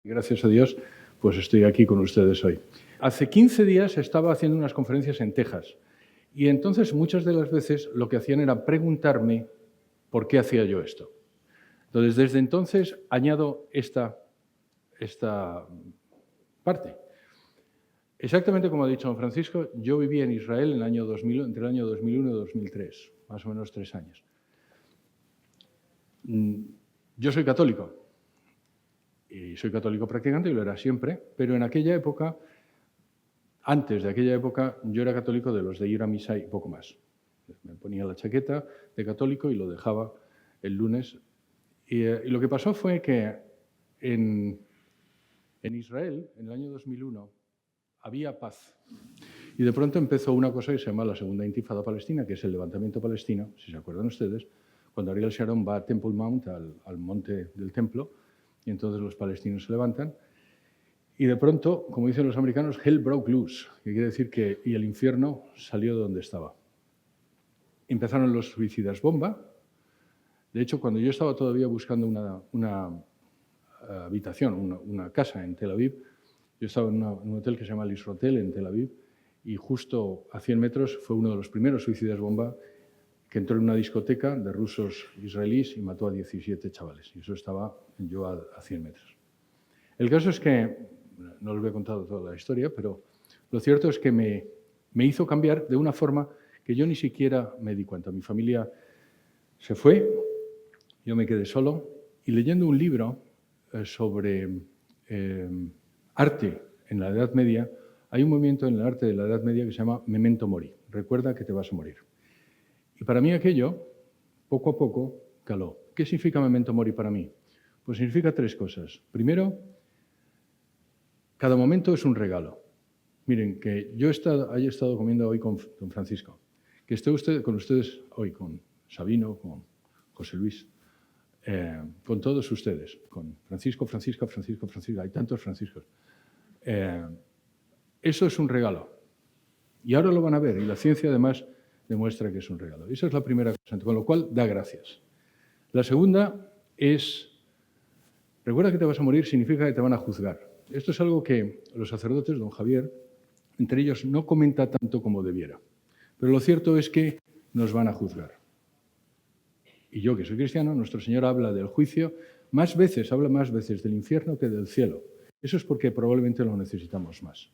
Gracias a Dios, pues estoy aquí con ustedes hoy. Hace 15 días estaba haciendo unas conferencias en Texas y entonces muchas de las veces lo que hacían era preguntarme por qué hacía yo esto. Entonces, desde entonces añado esta parte. Exactamente como ha dicho don Francisco, yo viví en Israel en el año 2000, entre el año 2001 y 2003, más o menos 3 años. Yo soy católico. Y soy católico practicante y lo era siempre, pero en aquella época, antes de aquella época, yo era católico de los de ir a misa y poco más. Me ponía la chaqueta de católico y lo dejaba el lunes. Y lo que pasó fue que en Israel, en el año 2001, había paz. Y de pronto empezó una cosa que se llama la Segunda Intifada Palestina, que es el levantamiento palestino, si se acuerdan ustedes, cuando Ariel Sharon va a Temple Mount, al monte del templo, y entonces los palestinos se levantan. Y de pronto, como dicen los americanos, hell broke loose, que quiere decir que y el infierno salió de donde estaba. Empezaron los suicidas bomba. De hecho, cuando yo estaba todavía buscando una habitación, una casa en Tel Aviv, yo estaba en un hotel que se llama Lis Rotel en Tel Aviv, y justo a 100 metros fue uno de los primeros suicidas bomba que entró en una discoteca de rusos israelíes y mató a 17 chavales. Y eso estaba yo a 100 metros. El caso es que, no les voy a contar toda la historia, pero lo cierto es que me hizo cambiar de una forma que yo ni siquiera me di cuenta. Mi familia se fue, yo me quedé solo, y leyendo un libro sobre arte en la Edad Media, hay un movimiento en el arte de la Edad Media que se llama Memento Mori, recuerda que te vas a morir. Y para mí aquello, poco a poco, caló. ¿Qué significa Memento Mori para mí? Pues significa 3 cosas. Primero, cada momento es un regalo. Miren, que yo haya estado comiendo hoy con don Francisco, que esté con ustedes hoy, con Sabino, con José Luis, con todos ustedes, con Francisco, hay tantos Franciscos. Eso es un regalo. Y ahora lo van a ver, y la ciencia además demuestra que es un regalo. Esa es la primera cosa, con lo cual da gracias. La segunda es, recuerda que te vas a morir significa que te van a juzgar. Esto es algo que los sacerdotes, don Javier, entre ellos no comenta tanto como debiera. Pero lo cierto es que nos van a juzgar. Y yo, que soy cristiano, nuestro Señor habla del juicio, habla más veces del infierno que del cielo. Eso es porque probablemente lo necesitamos más.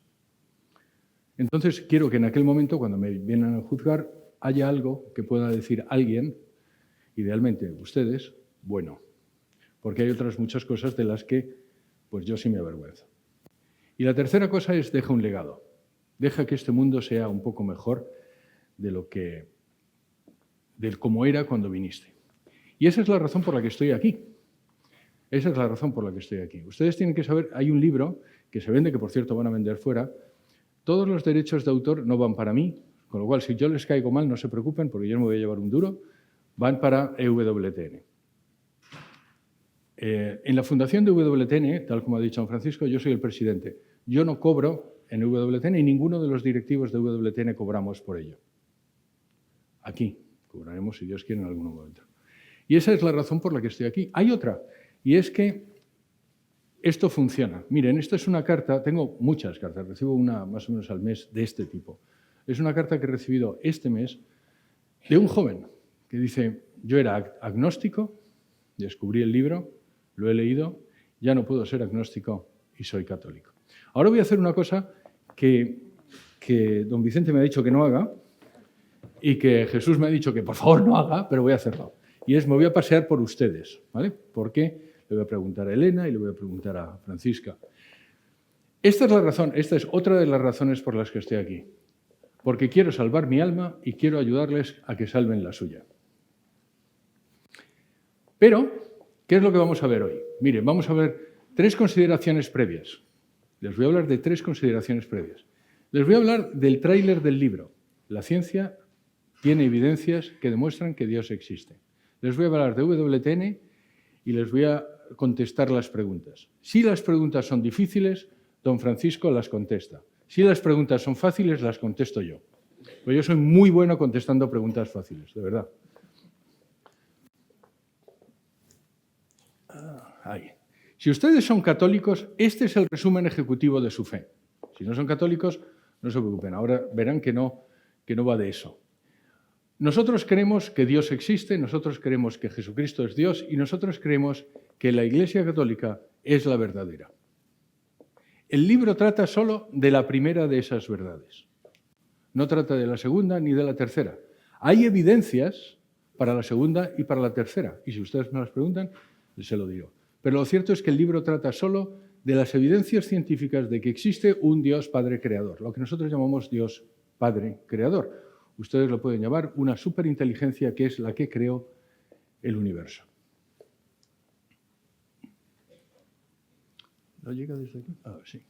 Entonces, quiero que en aquel momento, cuando me vienen a juzgar, haya algo que pueda decir alguien, idealmente ustedes, bueno. Porque hay otras muchas cosas de las que pues yo sí me avergüenzo. Y la tercera cosa es, deja un legado. Deja que este mundo sea un poco mejor de cómo era cuando viniste. Y esa es la razón por la que estoy aquí. Esa es la razón por la que estoy aquí. Ustedes tienen que saber, hay un libro que se vende, que por cierto van a vender fuera. Todos los derechos de autor no van para mí, con lo cual si yo les caigo mal no se preocupen porque yo no me voy a llevar un duro, van para EWTN. En la fundación de EWTN, tal como ha dicho don Francisco, yo soy el presidente. Yo no cobro en EWTN y ninguno de los directivos de EWTN cobramos por ello. Aquí cobraremos, si Dios quiere, en algún momento. Y esa es la razón por la que estoy aquí. Hay otra, y es que esto funciona. Miren, esta es una carta, tengo muchas cartas, recibo una más o menos al mes de este tipo. Es una carta que he recibido este mes de un joven que dice, yo era agnóstico, descubrí el libro, lo he leído, ya no puedo ser agnóstico y soy católico. Ahora voy a hacer una cosa que don Vicente me ha dicho que no haga y que Jesús me ha dicho que por favor no haga, pero voy a hacerlo. Y me voy a pasear por ustedes, ¿vale? Porque le voy a preguntar a Elena y le voy a preguntar a Francisca. Esta es la razón, esta es otra de las razones por las que estoy aquí. Porque quiero salvar mi alma y quiero ayudarles a que salven la suya. Pero, ¿qué es lo que vamos a ver hoy? Miren, vamos a ver 3 consideraciones previas. Les voy a hablar de 3 consideraciones previas. Les voy a hablar del tráiler del libro. La ciencia tiene evidencias que demuestran que Dios existe. Les voy a hablar de EWTN y les voy a contestar las preguntas. Si las preguntas son difíciles, don Francisco las contesta. Si las preguntas son fáciles, las contesto yo. Pues yo soy muy bueno contestando preguntas fáciles, de verdad. Ahí. Si ustedes son católicos, este es el resumen ejecutivo de su fe. Si no son católicos, no se preocupen. Ahora verán que no va de eso. Nosotros creemos que Dios existe, nosotros creemos que Jesucristo es Dios y nosotros creemos que la Iglesia Católica es la verdadera. El libro trata solo de la primera de esas verdades. No trata de la segunda ni de la tercera. Hay evidencias para la segunda y para la tercera. Y si ustedes me las preguntan, se lo digo. Pero lo cierto es que el libro trata solo de las evidencias científicas de que existe un Dios Padre Creador, lo que nosotros llamamos Dios Padre Creador. Ustedes lo pueden llamar una superinteligencia que es la que creó el universo. ¿No llega desde aquí? Ah, sí.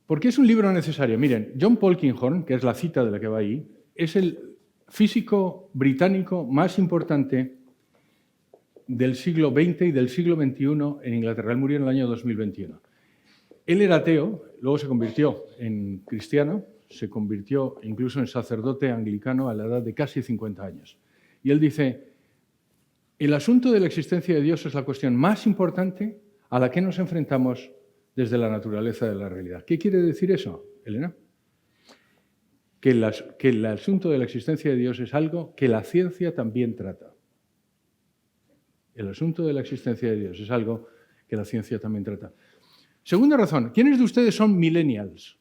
¿Por qué es un libro necesario? Miren, John Polkinghorne, que es la cita de la que va ahí, es el físico británico más importante del siglo XX y del siglo XXI en Inglaterra. Él murió en el año 2021. Él era ateo, luego se convirtió en cristiano, se convirtió incluso en sacerdote anglicano a la edad de casi 50 años. Y él dice, el asunto de la existencia de Dios es la cuestión más importante a la que nos enfrentamos desde la naturaleza de la realidad. ¿Qué quiere decir eso, Elena? Que el asunto de la existencia de Dios es algo que la ciencia también trata. El asunto de la existencia de Dios es algo que la ciencia también trata. Segunda razón, ¿quiénes de ustedes son millennials?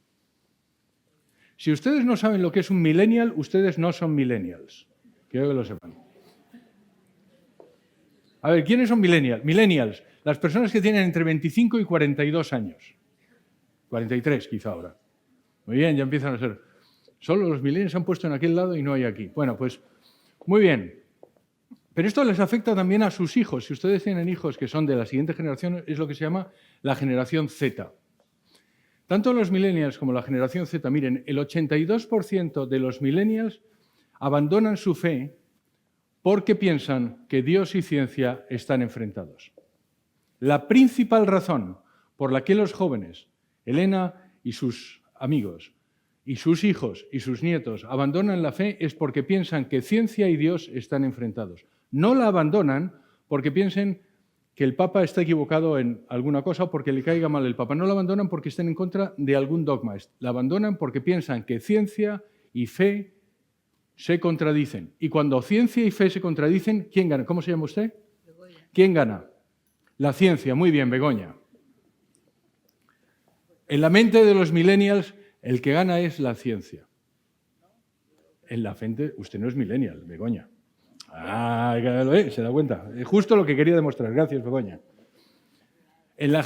Si ustedes no saben lo que es un millennial, ustedes no son millennials. Quiero que lo sepan. A ver, ¿quiénes son millennials? Millennials, las personas que tienen entre 25 y 42 años. 43 quizá ahora. Muy bien, ya empiezan a ser. Solo los millennials se han puesto en aquel lado y no hay aquí. Bueno, pues muy bien. Pero esto les afecta también a sus hijos. Si ustedes tienen hijos que son de la siguiente generación, es lo que se llama la generación Z. Tanto los millennials como la generación Z, miren, el 82% de los millennials abandonan su fe porque piensan que Dios y ciencia están enfrentados. La principal razón por la que los jóvenes, Elena y sus amigos, y sus hijos y sus nietos abandonan la fe es porque piensan que ciencia y Dios están enfrentados. No la abandonan porque piensen que el Papa está equivocado en alguna cosa o porque le caiga mal el Papa. No la abandonan porque estén en contra de algún dogma. La abandonan porque piensan que ciencia y fe se contradicen. Y cuando ciencia y fe se contradicen, ¿quién gana? ¿Cómo se llama usted? Begoña. ¿Quién gana? La ciencia. Muy bien, Begoña. En la mente de los millennials, el que gana es la ciencia. En la mente, usted no es millennial, Begoña. Ah, se da cuenta. Es justo lo que quería demostrar. Gracias, Begoña. En la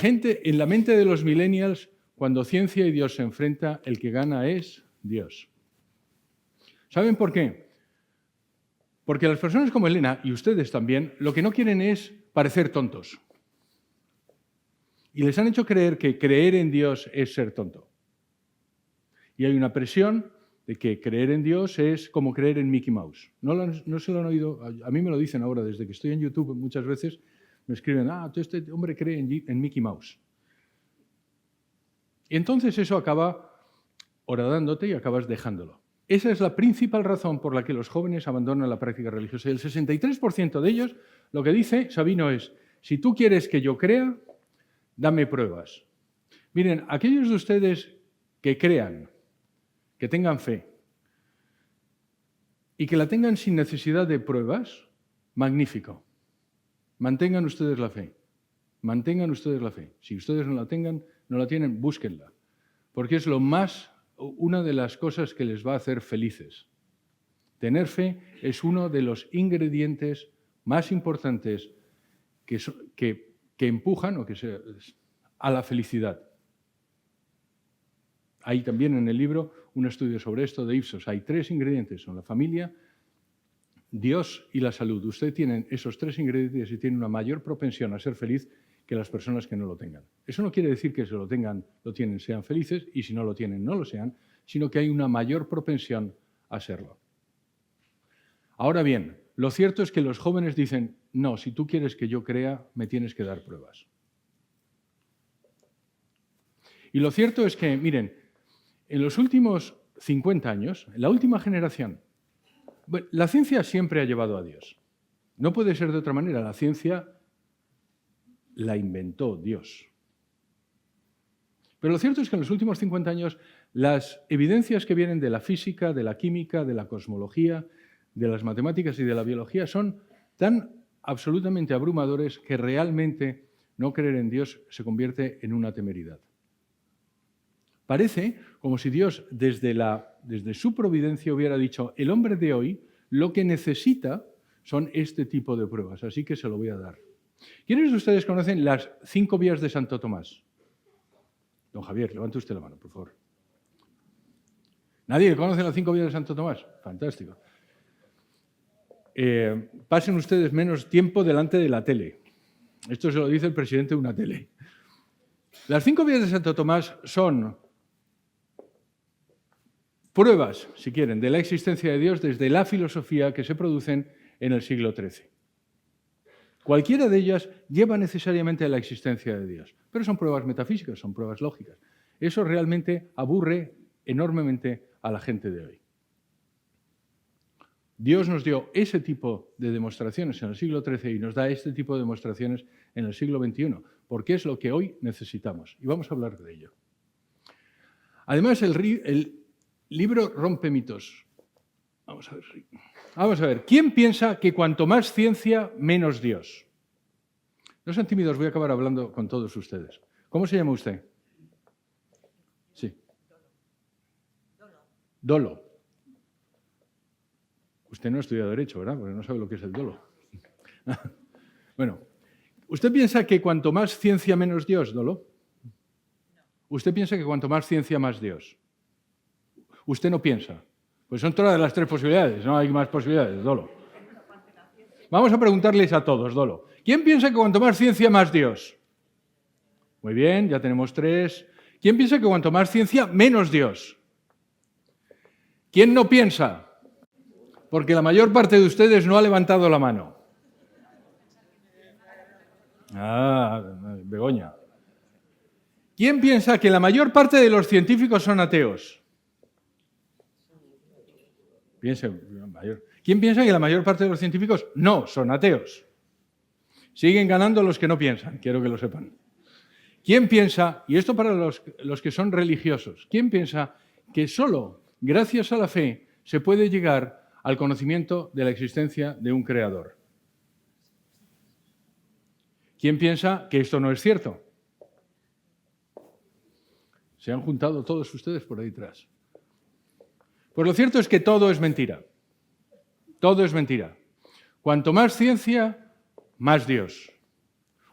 mente de los millennials, cuando ciencia y Dios se enfrentan, el que gana es Dios. ¿Saben por qué? Porque las personas como Elena, y ustedes también, lo que no quieren es parecer tontos. Y les han hecho creer que creer en Dios es ser tonto. Y hay una presión de que creer en Dios es como creer en Mickey Mouse. No se lo han oído, a mí me lo dicen ahora, desde que estoy en YouTube muchas veces, me escriben, este hombre cree en Mickey Mouse. Y entonces eso acaba horadándote y acabas dejándolo. Esa es la principal razón por la que los jóvenes abandonan la práctica religiosa. Y el 63% de ellos lo que dice Sabino es, si tú quieres que yo crea, dame pruebas. Miren, aquellos de ustedes que crean, que tengan fe y que la tengan sin necesidad de pruebas, magnífico. Mantengan ustedes la fe. Mantengan ustedes la fe. Si ustedes no la tienen, búsquenla. Porque es una de las cosas que les va a hacer felices. Tener fe es uno de los ingredientes más importantes que empujan a la felicidad. Hay también en el libro un estudio sobre esto de Ipsos. Hay 3 ingredientes, son la familia, Dios y la salud. Ustedes tienen esos 3 ingredientes y tienen una mayor propensión a ser feliz que las personas que no lo tengan. Eso no quiere decir que si lo tengan, sean felices, y si no lo tienen, no lo sean, sino que hay una mayor propensión a serlo. Ahora bien, lo cierto es que los jóvenes dicen, no, si tú quieres que yo crea, me tienes que dar pruebas. Y lo cierto es que, miren, en los últimos 50 años, en la última generación, la ciencia siempre ha llevado a Dios. No puede ser de otra manera. La ciencia la inventó Dios. Pero lo cierto es que en los últimos 50 años las evidencias que vienen de la física, de la química, de la cosmología, de las matemáticas y de la biología son tan absolutamente abrumadores que realmente no creer en Dios se convierte en una temeridad. Parece como si Dios desde su providencia hubiera dicho: el hombre de hoy lo que necesita son este tipo de pruebas, así que se lo voy a dar. ¿Quiénes de ustedes conocen las 5 vías de Santo Tomás? Don Javier, levante usted la mano, por favor. ¿Nadie conoce las 5 vías de Santo Tomás? Fantástico. Pasen ustedes menos tiempo delante de la tele. Esto se lo dice el presidente de una tele. Las 5 vías de Santo Tomás son pruebas, si quieren, de la existencia de Dios desde la filosofía que se producen en el siglo XIII. Cualquiera de ellas lleva necesariamente a la existencia de Dios, pero son pruebas metafísicas, son pruebas lógicas. Eso realmente aburre enormemente a la gente de hoy. Dios nos dio ese tipo de demostraciones en el siglo XIII y nos da este tipo de demostraciones en el siglo XXI, porque es lo que hoy necesitamos. Y vamos a hablar de ello. Además, el libro rompe mitos. Vamos a ver. ¿Quién piensa que cuanto más ciencia, menos Dios? No sean tímidos, voy a acabar hablando con todos ustedes. ¿Cómo se llama usted? Sí. Dolo. Usted no ha estudiado Derecho, ¿verdad? Porque no sabe lo que es el dolo. Bueno, ¿usted piensa que cuanto más ciencia, menos Dios, Dolo? ¿Usted piensa que cuanto más ciencia, más Dios? ¿Usted no piensa? Pues son todas las 3 posibilidades, no hay más posibilidades, Dolo. Vamos a preguntarles a todos, Dolo. ¿Quién piensa que cuanto más ciencia, más Dios? Muy bien, ya tenemos 3. ¿Quién piensa que cuanto más ciencia, menos Dios? ¿Quién no piensa? Porque la mayor parte de ustedes no ha levantado la mano. Begoña. ¿Quién piensa que la mayor parte de los científicos son ateos? ¿Quién piensa que la mayor parte de los científicos no son ateos? Siguen ganando los que no piensan, quiero que lo sepan. ¿Quién piensa, y esto para los que son religiosos, quién piensa que solo gracias a la fe se puede llegar al conocimiento de la existencia de un creador? ¿Quién piensa que esto no es cierto? Se han juntado todos ustedes por ahí atrás. Pues lo cierto es que todo es mentira. Todo es mentira. Cuanto más ciencia, más Dios.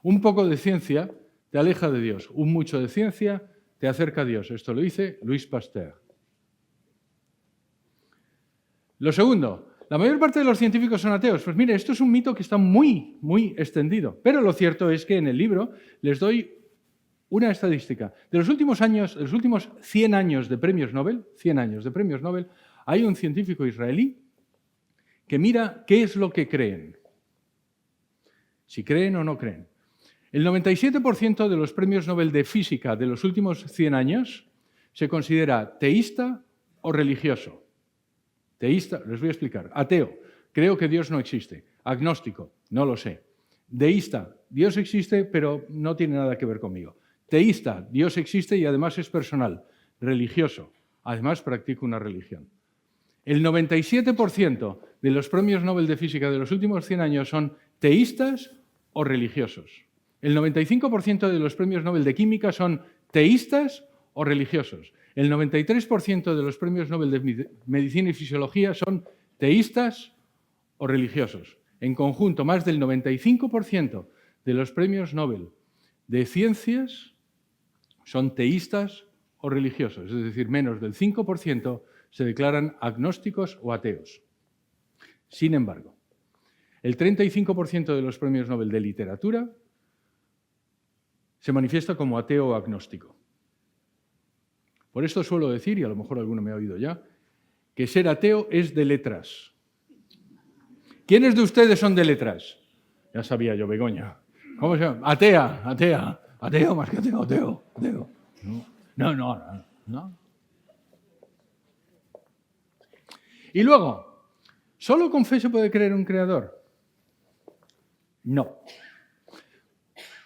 Un poco de ciencia te aleja de Dios. Un mucho de ciencia te acerca a Dios. Esto lo dice Louis Pasteur. Lo segundo, la mayor parte de los científicos son ateos. Pues mire, esto es un mito que está muy, muy extendido. Pero lo cierto es que en el libro les doy una estadística. De los últimos 100 años de premios Nobel, hay un científico israelí que mira qué es lo que creen. Si creen o no creen. El 97% de los premios Nobel de física de los últimos 100 años se considera teísta o religioso. Teísta, les voy a explicar. Ateo, creo que Dios no existe. Agnóstico, no lo sé. Deísta, Dios existe, pero no tiene nada que ver conmigo. Teísta, Dios existe y además es personal. Religioso, además practico una religión. El 97% de los premios Nobel de física de los últimos 100 años son teístas o religiosos. El 95% de los premios Nobel de química son teístas o religiosos. El 93% de los premios Nobel de medicina y fisiología son teístas o religiosos. En conjunto, más del 95% de los premios Nobel de ciencias son teístas o religiosos, es decir, menos del 5% se declaran agnósticos o ateos. Sin embargo, el 35% de los premios Nobel de literatura se manifiesta como ateo o agnóstico. Por esto suelo decir, y a lo mejor alguno me ha oído ya, que ser ateo es de letras. ¿Quiénes de ustedes son de letras? Ya sabía yo, Begoña. ¿Cómo se llama? Atea. Ateo más que ateo. No. Y luego, ¿solo con fe se puede creer un creador? No.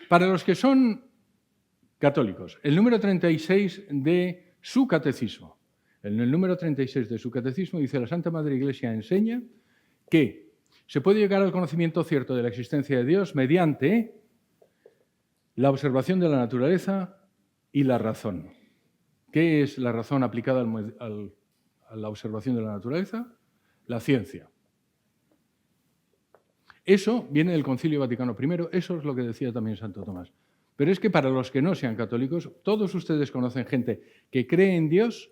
Para los que son católicos, el número 36 de su catecismo. En el número 36 de su catecismo dice: la Santa Madre Iglesia enseña que se puede llegar al conocimiento cierto de la existencia de Dios mediante la observación de la naturaleza y la razón. ¿Qué es la razón aplicada a la observación de la naturaleza? La ciencia. Eso viene del Concilio Vaticano I, eso es lo que decía también Santo Tomás. Pero es que para los que no sean católicos, todos ustedes conocen gente que cree en Dios,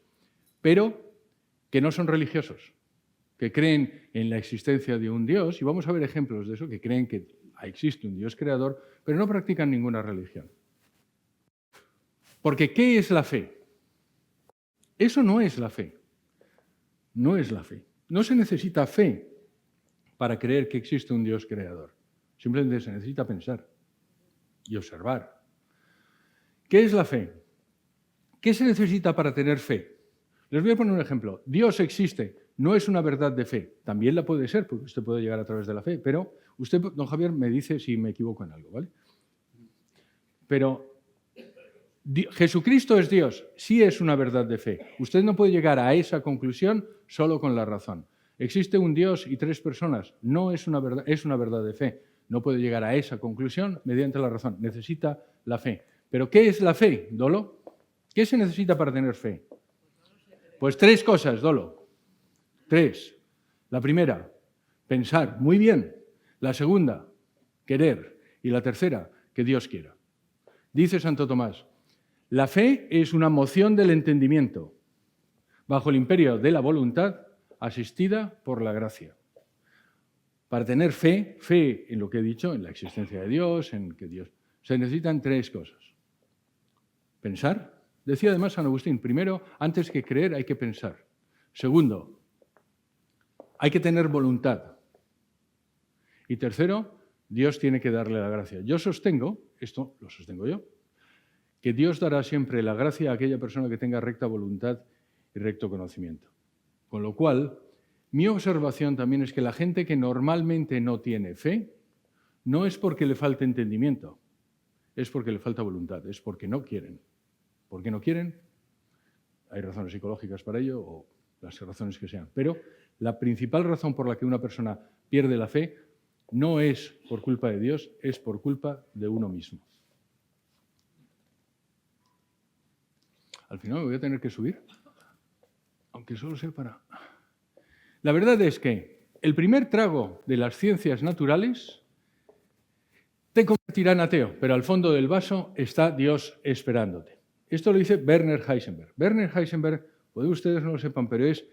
pero que no son religiosos, que creen en la existencia de un Dios, y vamos a ver ejemplos de eso, que creen que existe un Dios creador, pero no practican ninguna religión. Porque ¿qué es la fe? Eso no es la fe. No es la fe. No se necesita fe para creer que existe un Dios creador. Simplemente se necesita pensar y observar. ¿Qué es la fe? ¿Qué se necesita para tener fe? Les voy a poner un ejemplo. Dios existe, no es una verdad de fe. También la puede ser, porque usted puede llegar a través de la fe, pero usted, don Javier, me dice si me equivoco en algo, ¿vale? Pero Jesucristo es Dios, sí es una verdad de fe. Usted no puede llegar a esa conclusión solo con la razón. Existe un Dios y tres personas, no es una verdad, es una verdad de fe. No puede llegar a esa conclusión mediante la razón, necesita la fe. ¿Pero qué es la fe, Dolo? ¿Qué se necesita para tener fe? Pues tres cosas, Dolo. Tres. La primera, pensar muy bien. La segunda, querer. Y la tercera, que Dios quiera. Dice Santo Tomás: la fe es una moción del entendimiento bajo el imperio de la voluntad asistida por la gracia. Para tener fe en lo que he dicho, en la existencia de Dios, en que Dios, se necesitan tres cosas. Pensar. Decía además San Agustín, primero, antes que creer hay que pensar. Segundo, hay que tener voluntad. Y tercero, Dios tiene que darle la gracia. Yo sostengo, esto lo sostengo yo, que Dios dará siempre la gracia a aquella persona que tenga recta voluntad y recto conocimiento. Con lo cual, mi observación también es que la gente que normalmente no tiene fe, no es porque le falte entendimiento, es porque le falta voluntad, es porque no quieren. ¿Por qué no quieren? Hay razones psicológicas para ello o las razones que sean. Pero la principal razón por la que una persona pierde la fe no es por culpa de Dios, es por culpa de uno mismo. Al final me voy a tener que subir, aunque solo sea para... La verdad es que el primer trago de las ciencias naturales te convertirá en ateo, pero al fondo del vaso está Dios esperándote. Esto lo dice Werner Heisenberg. Werner Heisenberg, puede ustedes no lo sepan, pero es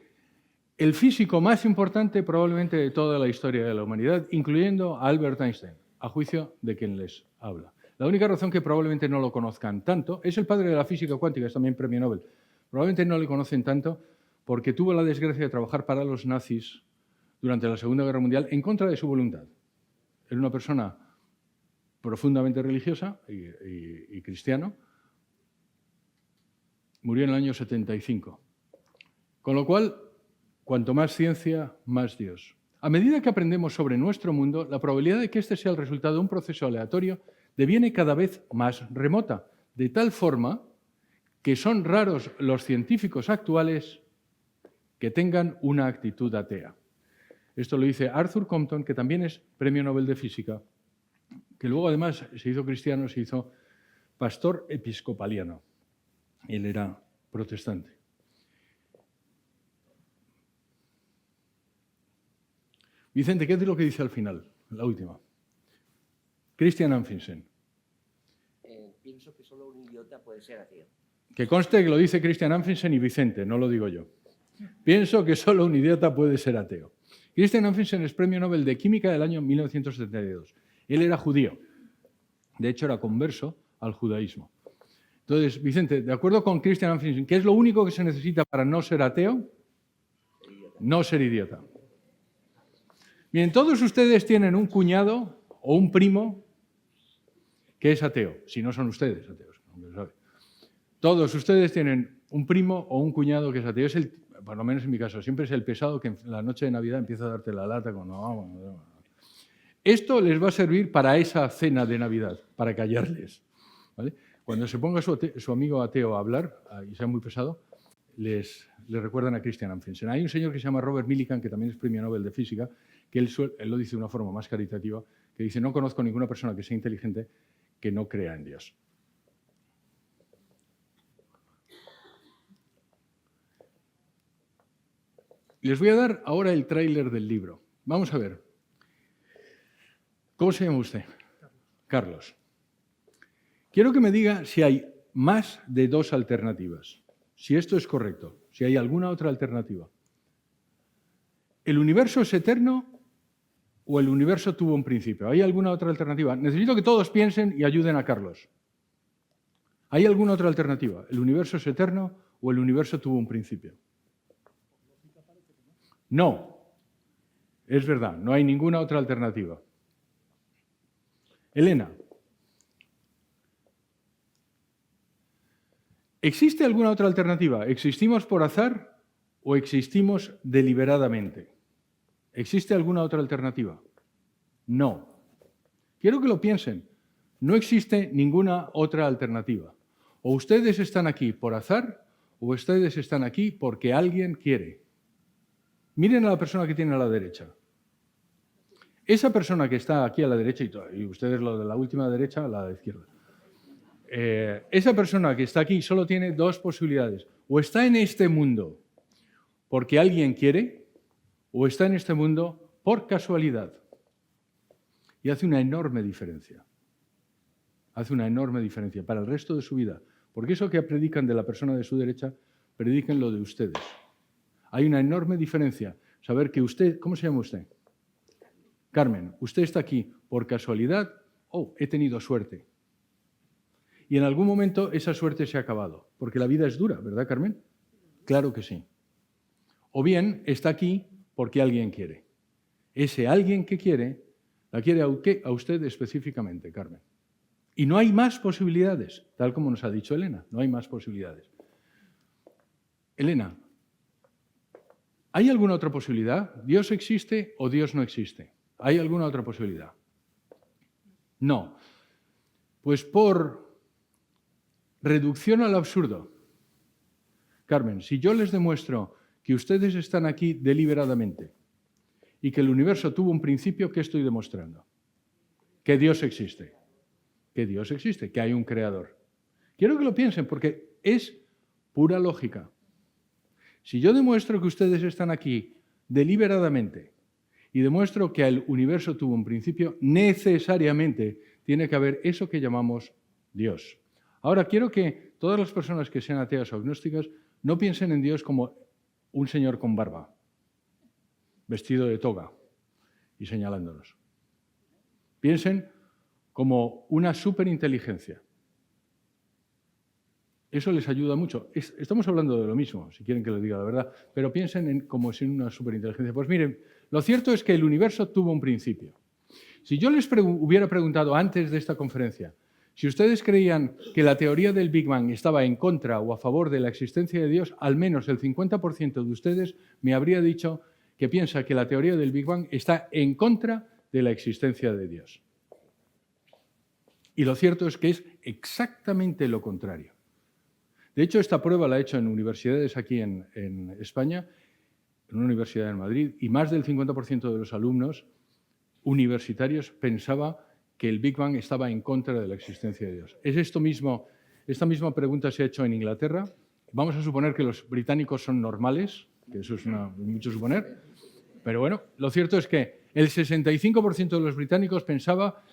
el físico más importante probablemente de toda la historia de la humanidad, incluyendo a Albert Einstein, a juicio de quien les habla. La única razón que probablemente no lo conozcan tanto es el padre de la física cuántica, es también premio Nobel. Probablemente no le conocen tanto porque tuvo la desgracia de trabajar para los nazis durante la Segunda Guerra Mundial en contra de su voluntad. Era una persona profundamente religiosa y cristiano. Murió en el año 75. Con lo cual, cuanto más ciencia, más Dios. A medida que aprendemos sobre nuestro mundo, la probabilidad de que este sea el resultado de un proceso aleatorio deviene cada vez más remota, de tal forma que son raros los científicos actuales que tengan una actitud atea. Esto lo dice Arthur Compton, que también es premio Nobel de Física, que luego además se hizo cristiano, se hizo pastor episcopaliano. Él era protestante. Vicente, ¿qué es lo que dice al final? La última. Christian Amundsen. Pienso que solo un idiota puede ser ateo. Que conste que lo dice Christian Amundsen y Vicente, no lo digo yo. Pienso que solo un idiota puede ser ateo. Christian Amundsen es premio Nobel de Química del año 1972. Él era judío. De hecho, era converso al judaísmo. Entonces, Vicente, de acuerdo con Christian Amundsen, ¿qué es lo único que se necesita para no ser ateo? No ser idiota. Bien, todos ustedes tienen un cuñado o un primo que es ateo, si no son ustedes ateos, aunque lo sabe. Todos ustedes tienen un primo o un cuñado que es ateo. Es por lo menos en mi caso, siempre es el pesado que en la noche de Navidad empieza a darte la lata con... Esto les va a servir para esa cena de Navidad, para callarles. ¿Vale? Cuando se ponga su amigo ateo a hablar, y sea muy pesado, les recuerdan a Christian Amundsen. Hay un señor que se llama Robert Millikan, que también es premio Nobel de Física, que él lo dice de una forma más caritativa, que dice: no conozco ninguna persona que sea inteligente que no crea en Dios. Les voy a dar ahora el tráiler del libro. Vamos a ver. ¿Cómo se llama usted? Carlos. Quiero que me diga si hay más de 2 alternativas. Si esto es correcto, si hay alguna otra alternativa. ¿El universo es eterno o el universo tuvo un principio? ¿Hay alguna otra alternativa? Necesito que todos piensen y ayuden a Carlos. ¿Hay alguna otra alternativa? ¿El universo es eterno o el universo tuvo un principio? No. Es verdad, no hay ninguna otra alternativa. Elena. ¿Existe alguna otra alternativa? ¿Existimos por azar o existimos deliberadamente? ¿Existe alguna otra alternativa? No. Quiero que lo piensen. No existe ninguna otra alternativa. O ustedes están aquí por azar o ustedes están aquí porque alguien quiere. Miren a la persona que tiene a la derecha. Esa persona que está aquí a la derecha, y ustedes lo de la última derecha, a la izquierda. Esa persona que está aquí solo tiene 2 posibilidades. O está en este mundo porque alguien quiere, o está en este mundo por casualidad. Y hace una enorme diferencia. Hace una enorme diferencia para el resto de su vida. Porque eso que predican de la persona de su derecha, prediquen lo de ustedes. Hay una enorme diferencia. Saber que usted, ¿cómo se llama usted? Carmen, usted está aquí por casualidad. Oh, he tenido suerte. Y en algún momento esa suerte se ha acabado. Porque la vida es dura, ¿verdad, Carmen? Claro que sí. O bien está aquí porque alguien quiere. Ese alguien que quiere, la quiere a usted específicamente, Carmen. Y no hay más posibilidades, tal como nos ha dicho Elena. No hay más posibilidades. Elena, ¿hay alguna otra posibilidad? ¿Dios existe o Dios no existe? ¿Hay alguna otra posibilidad? No. Pues por reducción al absurdo. Carmen, si yo les demuestro que ustedes están aquí deliberadamente y que el universo tuvo un principio, ¿qué estoy demostrando? Que Dios existe. Que Dios existe, que hay un creador. Quiero que lo piensen porque es pura lógica. Si yo demuestro que ustedes están aquí deliberadamente y demuestro que el universo tuvo un principio, necesariamente tiene que haber eso que llamamos Dios. Ahora, quiero que todas las personas que sean ateas o agnósticas no piensen en Dios como un señor con barba, vestido de toga y señalándonos. Piensen como una superinteligencia. Eso les ayuda mucho. Estamos hablando de lo mismo, si quieren que les diga la verdad, pero piensen como si en una superinteligencia. Pues miren, lo cierto es que el universo tuvo un principio. Si yo les hubiera preguntado antes de esta conferencia, si ustedes creían que la teoría del Big Bang estaba en contra o a favor de la existencia de Dios, al menos el 50% de ustedes me habría dicho que piensa que la teoría del Big Bang está en contra de la existencia de Dios. Y lo cierto es que es exactamente lo contrario. De hecho, esta prueba la he hecho en universidades aquí en España, en una universidad en Madrid, y más del 50% de los alumnos universitarios pensaba que el Big Bang estaba en contra de la existencia de Dios. Esta misma pregunta se ha hecho en Inglaterra. Vamos a suponer que los británicos son normales, que eso es mucho suponer, pero bueno, lo cierto es que el 65% de los británicos pensaba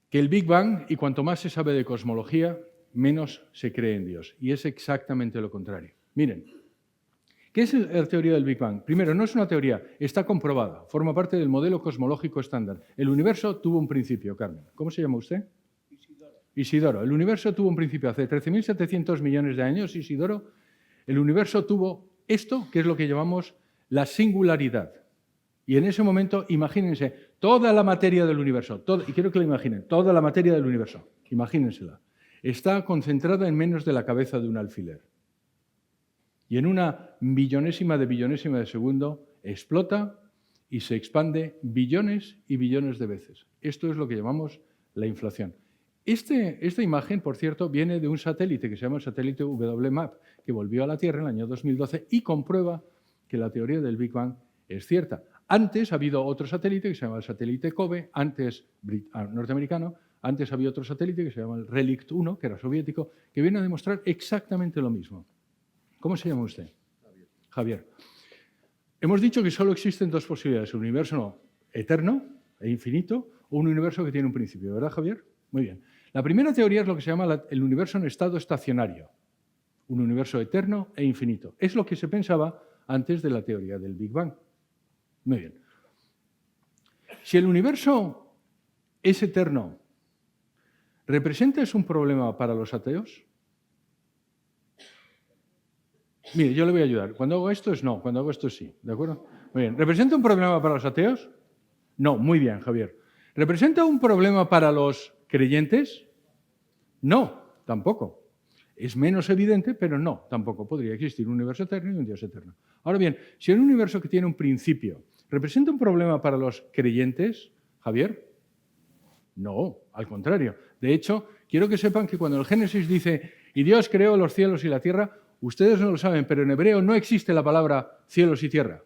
que el Big Bang, y cuanto más se sabe de cosmología, menos se cree en Dios. Y es exactamente lo contrario. Miren, ¿qué es la teoría del Big Bang? Primero, no es una teoría, está comprobada, forma parte del modelo cosmológico estándar. El universo tuvo un principio, Carmen. ¿Cómo se llama usted? Isidoro. El universo tuvo un principio hace 13.700 millones de años, Isidoro. El universo tuvo esto, que es lo que llamamos la singularidad. Y en ese momento, imagínense, toda la materia del universo, y quiero que la imaginen, toda la materia del universo, imagínensela, está concentrada en menos de la cabeza de un alfiler. Y en una billonésima de segundo explota y se expande billones y billones de veces. Esto es lo que llamamos la inflación. Esta imagen, por cierto, viene de un satélite que se llama el satélite WMAP, que volvió a la Tierra en el año 2012 y comprueba que la teoría del Big Bang es cierta. Antes ha habido otro satélite que se llama el satélite COBE, antes norteamericano, antes había otro satélite que se llama el Relict 1, que era soviético, que viene a demostrar exactamente lo mismo. ¿Cómo se llama usted? Javier. Hemos dicho que solo existen dos posibilidades, un universo eterno e infinito o un universo que tiene un principio, ¿verdad, Javier? Muy bien. La primera teoría es lo que se llama el universo en estado estacionario, un universo eterno e infinito. Es lo que se pensaba antes de la teoría del Big Bang. Muy bien. Si el universo es eterno, ¿representa eso un problema para los ateos? Mire, yo le voy a ayudar. Cuando hago esto es no, cuando hago esto es sí. ¿De acuerdo? Muy bien. ¿Representa un problema para los ateos? No, muy bien, Javier. ¿Representa un problema para los creyentes? No, tampoco. Es menos evidente, pero no, tampoco. Podría existir un universo eterno y un Dios eterno. Ahora bien, si hay un universo que tiene un principio, ¿representa un problema para los creyentes, Javier? No, al contrario. De hecho, quiero que sepan que cuando el Génesis dice «y Dios creó los cielos y la tierra», ustedes no lo saben, pero en hebreo no existe la palabra cielos y tierra.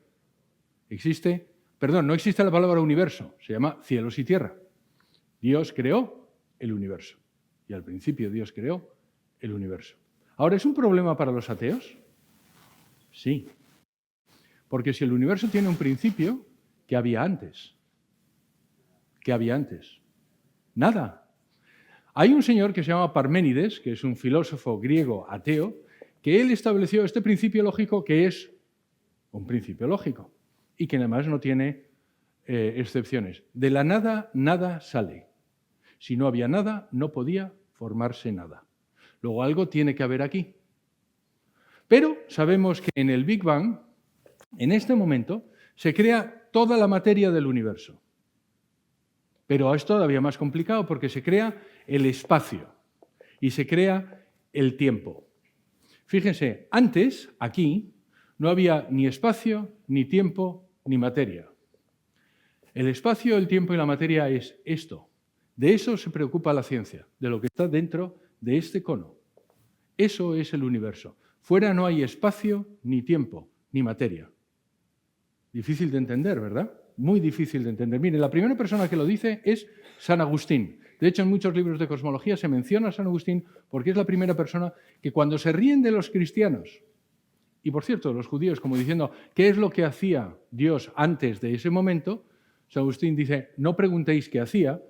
No existe la palabra universo, se llama cielos y tierra. Dios creó el universo. Y al principio Dios creó el universo. Ahora, ¿es un problema para los ateos? Sí. Porque si el universo tiene un principio, ¿qué había antes? ¿Qué había antes? Nada. Hay un señor que se llama Parménides, que es un filósofo griego ateo, que él estableció este principio lógico que es un principio lógico y que además no tiene excepciones. De la nada, nada sale. Si no había nada, no podía formarse nada. Luego algo tiene que haber aquí. Pero sabemos que en el Big Bang, en este momento, se crea toda la materia del universo. Pero es todavía más complicado porque se crea el espacio y se crea el tiempo. Fíjense, antes, aquí, no había ni espacio, ni tiempo, ni materia. El espacio, el tiempo y la materia es esto. De eso se preocupa la ciencia, de lo que está dentro de este cono. Eso es el universo. Fuera no hay espacio, ni tiempo, ni materia. Difícil de entender, ¿verdad? Muy difícil de entender. Miren, la primera persona que lo dice es San Agustín. De hecho, en muchos libros de cosmología se menciona a San Agustín porque es la primera persona que cuando se ríen de los cristianos, y por cierto, de los judíos, como diciendo, ¿qué es lo que hacía Dios antes de ese momento? San Agustín dice, no preguntéis qué hacía,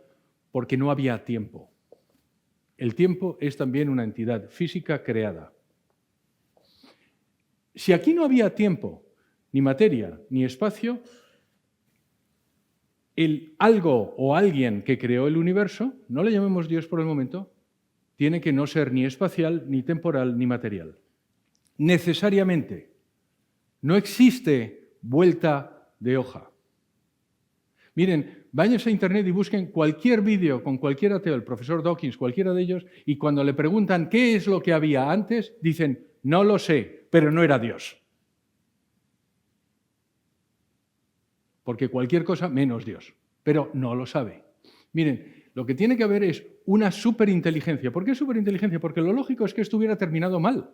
porque no había tiempo. El tiempo es también una entidad física creada. Si aquí no había tiempo, ni materia, ni espacio, el algo o alguien que creó el universo, no le llamemos Dios por el momento, tiene que no ser ni espacial, ni temporal, ni material. Necesariamente. No existe vuelta de hoja. Miren, váyanse a Internet y busquen cualquier vídeo con cualquier ateo, el profesor Dawkins, cualquiera de ellos, y cuando le preguntan qué es lo que había antes, dicen, no lo sé, pero no era Dios. Porque cualquier cosa menos Dios, pero no lo sabe. Miren, lo que tiene que haber es una superinteligencia. ¿Por qué superinteligencia? Porque lo lógico es que esto hubiera terminado mal.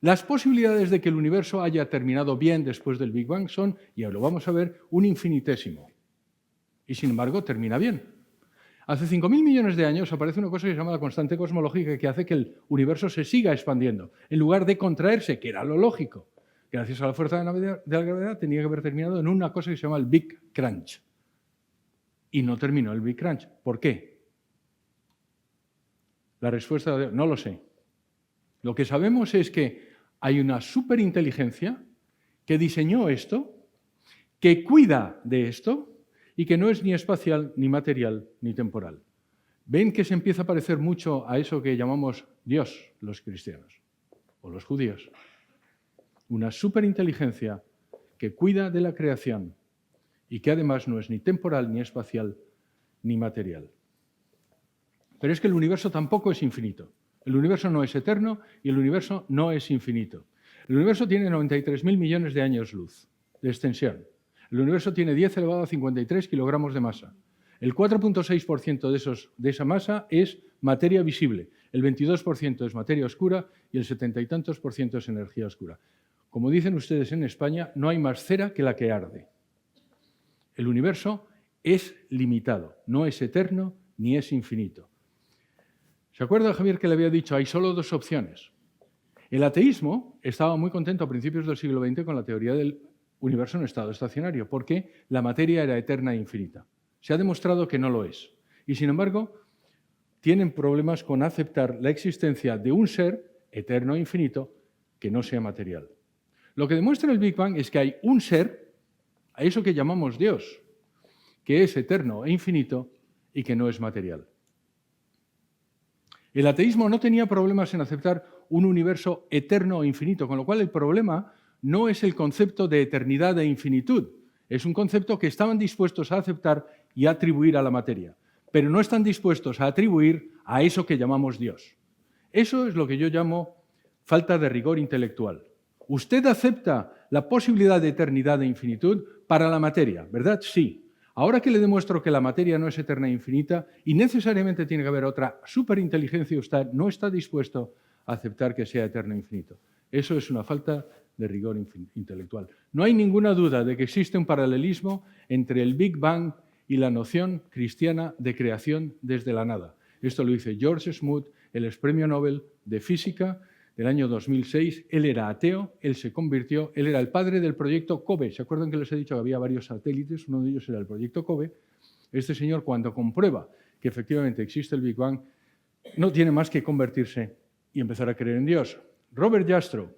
Las posibilidades de que el universo haya terminado bien después del Big Bang son, y ahora lo vamos a ver, un infinitésimo. Y sin embargo, termina bien. Hace 5.000 millones de años aparece una cosa que se llama la constante cosmológica que hace que el universo se siga expandiendo, en lugar de contraerse, que era lo lógico. Gracias a la fuerza de la gravedad tenía que haber terminado en una cosa que se llama el Big Crunch. Y no terminó el Big Crunch. ¿Por qué? La respuesta de no lo sé. Lo que sabemos es que hay una superinteligencia que diseñó esto, que cuida de esto y que no es ni espacial, ni material, ni temporal. ¿Ven que se empieza a parecer mucho a eso que llamamos Dios, los cristianos o los judíos? Una superinteligencia que cuida de la creación y que además no es ni temporal, ni espacial, ni material. Pero es que el universo tampoco es infinito. El universo no es eterno y el universo no es infinito. El universo tiene 93.000 millones de años luz de extensión. El universo tiene 10 elevado a 53 kilogramos de masa. El 4,6% de esa masa es materia visible, el 22% es materia oscura y el 70 y tantos por ciento es energía oscura. Como dicen ustedes en España, no hay más cera que la que arde. El universo es limitado, no es eterno ni es infinito. ¿Se acuerda, Javier, que le había dicho hay solo dos opciones? El ateísmo estaba muy contento a principios del siglo XX con la teoría del universo en estado estacionario, porque la materia era eterna e infinita. Se ha demostrado que no lo es. Y, sin embargo, tienen problemas con aceptar la existencia de un ser eterno e infinito que no sea material. Lo que demuestra el Big Bang es que hay un ser, a eso que llamamos Dios, que es eterno e infinito y que no es material. El ateísmo no tenía problemas en aceptar un universo eterno e infinito, con lo cual el problema no es el concepto de eternidad e infinitud, es un concepto que estaban dispuestos a aceptar y atribuir a la materia, pero no están dispuestos a atribuir a eso que llamamos Dios. Eso es lo que yo llamo falta de rigor intelectual. Usted acepta la posibilidad de eternidad e infinitud para la materia, ¿verdad? Sí. Ahora que le demuestro que la materia no es eterna e infinita y necesariamente tiene que haber otra superinteligencia, usted no está dispuesto a aceptar que sea eterno e infinito. Eso es una falta de rigor intelectual. No hay ninguna duda de que existe un paralelismo entre el Big Bang y la noción cristiana de creación desde la nada. Esto lo dice George Smoot, el premio Nobel de Física del año 2006. Él era ateo, él se convirtió, él era el padre del proyecto COBE. ¿Se acuerdan que les he dicho que había varios satélites? Uno de ellos era el proyecto COBE. Este señor, cuando comprueba que efectivamente existe el Big Bang, no tiene más que convertirse y empezar a creer en Dios. Robert Jastrow,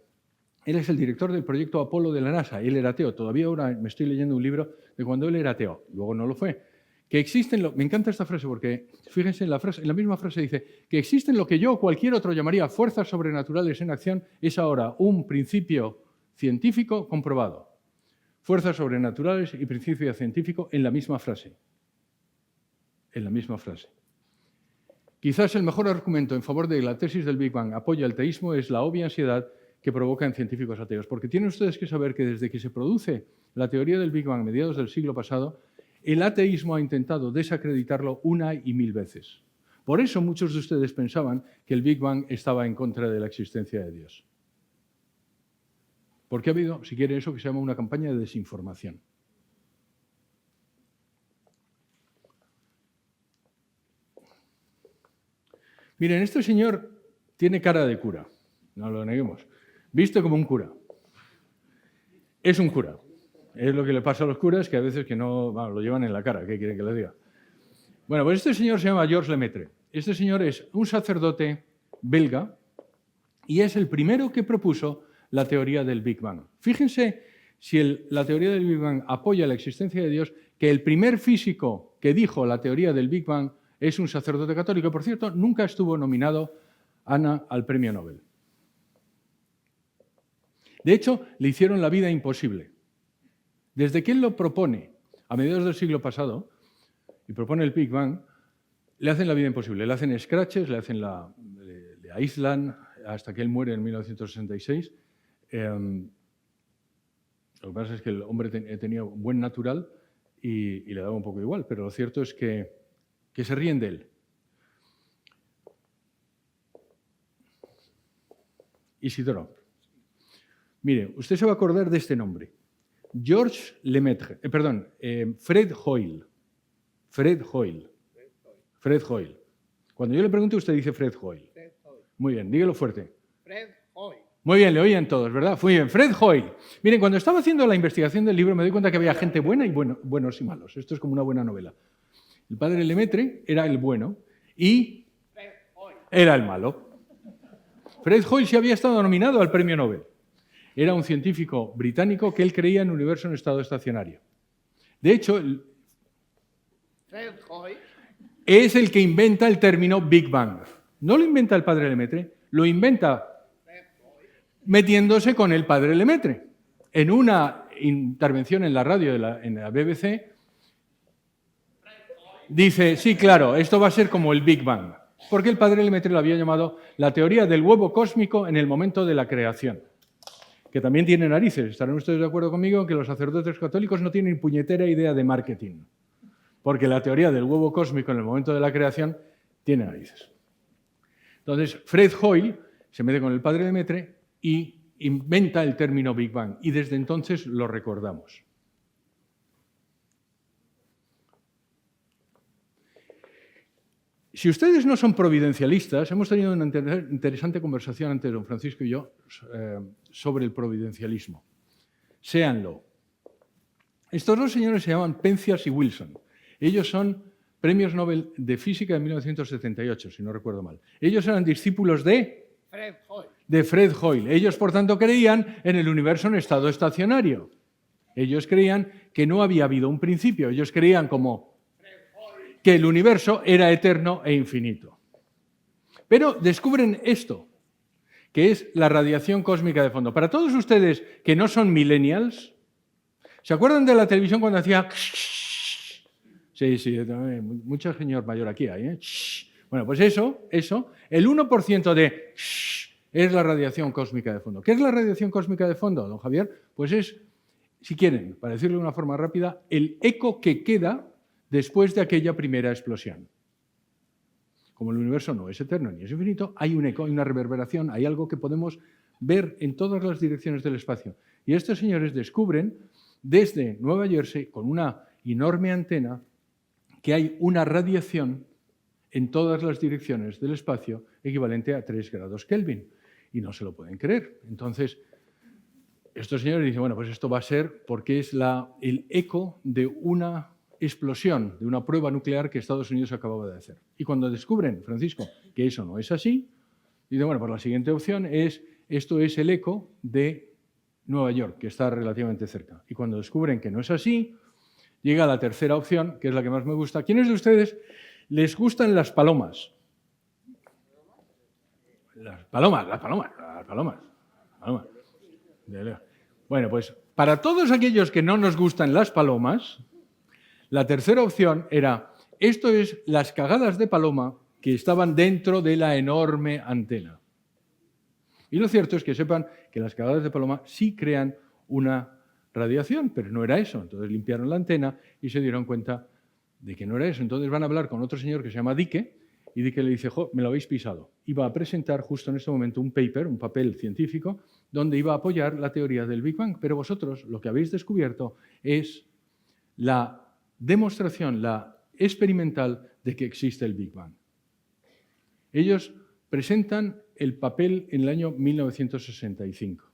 él es el director del proyecto Apolo de la NASA. Él era ateo. Todavía ahora me estoy leyendo un libro de cuando él era ateo. Luego no lo fue. Que existen, me encanta esta frase porque, fíjense, en la misma frase dice que existen lo que yo o cualquier otro llamaría fuerzas sobrenaturales en acción, es ahora un principio científico comprobado. Fuerzas sobrenaturales y principio científico en la misma frase. En la misma frase. Quizás el mejor argumento en favor de la tesis del Big Bang apoya el teísmo es la obvia ansiedad que provoca en científicos ateos. Porque tienen ustedes que saber que desde que se produce la teoría del Big Bang a mediados del siglo pasado, el ateísmo ha intentado desacreditarlo una y mil veces. Por eso muchos de ustedes pensaban que el Big Bang estaba en contra de la existencia de Dios. Porque ha habido, si quiere, eso que se llama una campaña de desinformación. Miren, este señor tiene cara de cura, no lo neguemos. Viste como un cura. Es un cura. Es lo que le pasa a los curas, que a veces que no lo llevan en la cara. ¿Qué quieren que les diga? Bueno, pues este señor se llama Georges Lemaitre. Este señor es un sacerdote belga y es el primero que propuso la teoría del Big Bang. Fíjense si la teoría del Big Bang apoya la existencia de Dios, que el primer físico que dijo la teoría del Big Bang es un sacerdote católico. Por cierto, nunca estuvo nominado al premio Nobel. De hecho, le hicieron la vida imposible. Desde que él lo propone, a mediados del siglo pasado, y propone el Big Bang, le hacen la vida imposible. Le hacen scratches, le aíslan hasta que él muere en 1966. Lo que pasa es que el hombre tenía un buen natural y le daba un poco igual, pero lo cierto es que se ríen de él. Isidoro. Mire, usted se va a acordar de este nombre. Georges Lemaitre, Fred Hoyle. Fred Hoyle. Fred Hoyle. Cuando yo le pregunto, usted dice Fred Hoyle. Fred Hoyle. Muy bien, dígalo fuerte. Fred Hoyle. Muy bien, le oían todos, ¿verdad? Muy bien, Fred Hoyle. Miren, cuando estaba haciendo la investigación del libro me doy cuenta que había gente buena y buenos y malos. Esto es como una buena novela. El padre Lemaitre era el bueno y Fred Hoyle. era el malo. Fred Hoyle sí había estado nominado al premio Nobel. Era un científico británico que él creía en un universo en estado estacionario. De hecho, Fred Hoyle. es el que inventa el término Big Bang. No lo inventa el padre Lemaitre, lo inventa metiéndose con el padre Lemaitre. En una intervención en la radio, en la BBC, dice, sí, claro, esto va a ser como el Big Bang. Porque el padre Lemaitre lo había llamado la teoría del huevo cósmico en el momento de la creación. que también tiene narices. Estarán ustedes de acuerdo conmigo que los sacerdotes católicos no tienen puñetera idea de marketing, porque la teoría del huevo cósmico en el momento de la creación tiene narices. Entonces, Fred Hoyle se mete con el padre Lemaitre y inventa el término Big Bang, y desde entonces lo recordamos. Si ustedes no son providencialistas, hemos tenido una interesante conversación antes, don Francisco y yo, sobre el providencialismo. Séanlo. Estos dos señores se llaman Penzias y Wilson. Ellos son premios Nobel de Física de 1978, si no recuerdo mal. Ellos eran discípulos de Fred Hoyle. Ellos, por tanto, creían en el universo en estado estacionario. Ellos creían que no había habido un principio. Ellos creían que el universo era eterno e infinito. Pero descubren esto, que es la radiación cósmica de fondo. Para todos ustedes que no son millennials, ¿se acuerdan de la televisión cuando hacía... Sí, mucho señor mayor aquí hay, ¿eh? Bueno, pues eso, el 1% de... es la radiación cósmica de fondo. ¿Qué es la radiación cósmica de fondo, don Javier? Pues es, si quieren, para decirlo de una forma rápida, el eco que queda después de aquella primera explosión. Como el universo no es eterno ni es infinito, hay un eco, hay una reverberación, hay algo que podemos ver en todas las direcciones del espacio. Y estos señores descubren desde Nueva Jersey, con una enorme antena, que hay una radiación en todas las direcciones del espacio equivalente a 3 grados Kelvin. Y no se lo pueden creer. Entonces, estos señores dicen, bueno, pues esto va a ser porque es el eco de una explosión, de una prueba nuclear que Estados Unidos acababa de hacer. Y cuando descubren, Francisco, que eso no es así, dicen, bueno, pues la siguiente opción es, esto es el eco de Nueva York, que está relativamente cerca. Y cuando descubren que no es así, llega la tercera opción, que es la que más me gusta. ¿Quiénes de ustedes les gustan las palomas? Las palomas. Bueno, pues para todos aquellos que no nos gustan las palomas, la tercera opción era, esto es las cagadas de paloma que estaban dentro de la enorme antena. Y lo cierto es que sepan que las cagadas de paloma sí crean una radiación, pero no era eso. Entonces limpiaron la antena y se dieron cuenta de que no era eso. Entonces van a hablar con otro señor que se llama Dicke, y Dicke le dice, me lo habéis pisado. Iba a presentar justo en este momento un paper, un papel científico, donde iba a apoyar la teoría del Big Bang. Pero vosotros lo que habéis descubierto es la demostración, la experimental, de que existe el Big Bang. Ellos presentan el papel en el año 1965.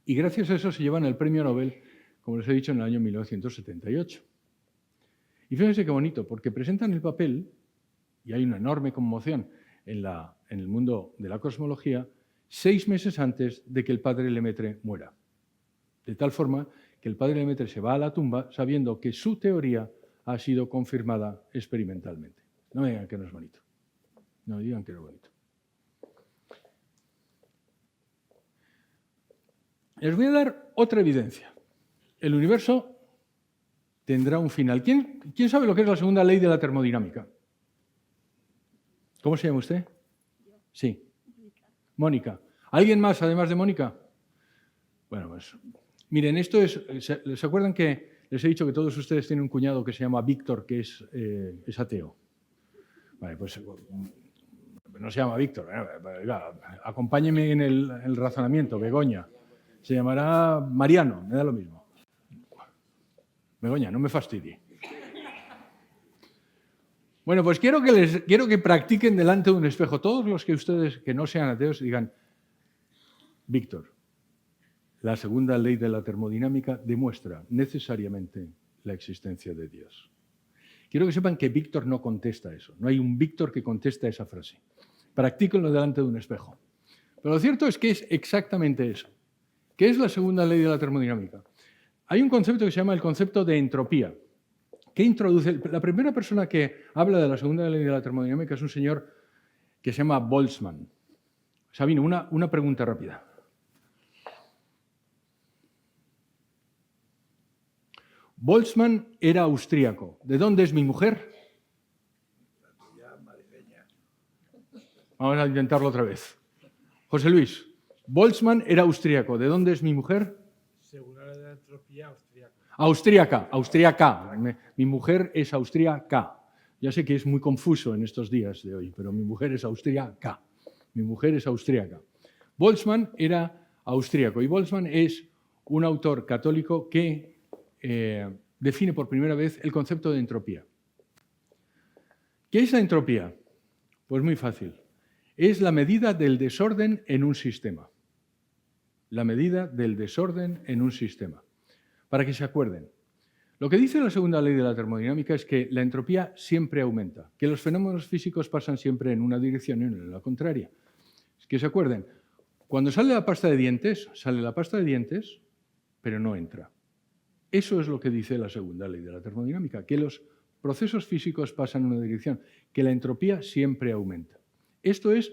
Y gracias a eso se llevan el premio Nobel, como les he dicho, en el año 1978. Y fíjense qué bonito, porque presentan el papel, y hay una enorme conmoción en el mundo de la cosmología, 6 meses antes de que el padre Lemaitre muera. De tal forma que el padre Lemaitre se va a la tumba sabiendo que su teoría ha sido confirmada experimentalmente. No me digan que no es bonito. No me digan que no es bonito. Les voy a dar otra evidencia. El universo tendrá un final. ¿Quién sabe lo que es la segunda ley de la termodinámica? ¿Cómo se llama usted? Sí. Mónica. ¿Alguien más además de Mónica? Bueno, pues miren, esto es... ¿Se acuerdan que les he dicho que todos ustedes tienen un cuñado que se llama Víctor, que es ateo? Vale, pues no se llama Víctor. Acompáñeme en el razonamiento, Begoña. Se llamará Mariano, me da lo mismo. Begoña, no me fastidie. Bueno, pues quiero que practiquen delante de un espejo. Todos los que ustedes que no sean ateos digan, Víctor, la segunda ley de la termodinámica demuestra necesariamente la existencia de Dios. Quiero que sepan que Víctor no contesta eso. No hay un Víctor que conteste esa frase. Practíquenlo delante de un espejo. Pero lo cierto es que es exactamente eso. ¿Qué es la segunda ley de la termodinámica? Hay un concepto que se llama el concepto de entropía, que introduce... La primera persona que habla de la segunda ley de la termodinámica es un señor que se llama Boltzmann. Sabino, una pregunta rápida. Boltzmann era austríaco. ¿De dónde es mi mujer? Vamos a intentarlo otra vez. José Luis. Boltzmann era austríaco. ¿De dónde es mi mujer? Según la ley de la entropía, Austríaca. Mi mujer es austríaca. Ya sé que es muy confuso en estos días de hoy, pero mi mujer es austríaca. Mi mujer es austríaca. Boltzmann era austríaco y Boltzmann es un autor católico que define por primera vez el concepto de entropía. ¿Qué es la entropía? Pues muy fácil. Es la medida del desorden en un sistema. La medida del desorden en un sistema. Para que se acuerden, lo que dice la segunda ley de la termodinámica es que la entropía siempre aumenta, que los fenómenos físicos pasan siempre en una dirección y no en la contraria. Es que se acuerden, cuando sale la pasta de dientes, pero no entra. Eso es lo que dice la segunda ley de la termodinámica, que los procesos físicos pasan en una dirección, que la entropía siempre aumenta. Esto es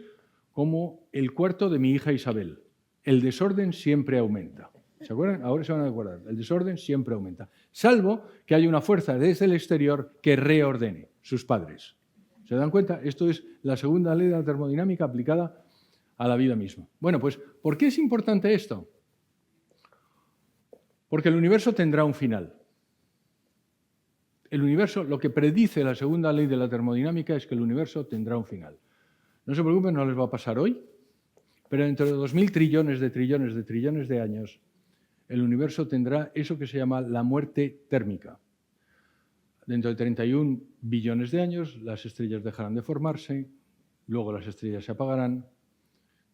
como el cuarto de mi hija Isabel. El desorden siempre aumenta. ¿Se acuerdan? Ahora se van a acordar. El desorden siempre aumenta. Salvo que haya una fuerza desde el exterior que reordene, sus padres. ¿Se dan cuenta? Esto es la segunda ley de la termodinámica aplicada a la vida misma. Bueno, pues, ¿por qué es importante esto? Porque el universo tendrá un final. El universo, lo que predice la segunda ley de la termodinámica es que el universo tendrá un final. No se preocupen, no les va a pasar hoy, pero dentro de 2.000 trillones de años, el universo tendrá eso que se llama la muerte térmica. Dentro de 31 billones de años, las estrellas dejarán de formarse, luego las estrellas se apagarán,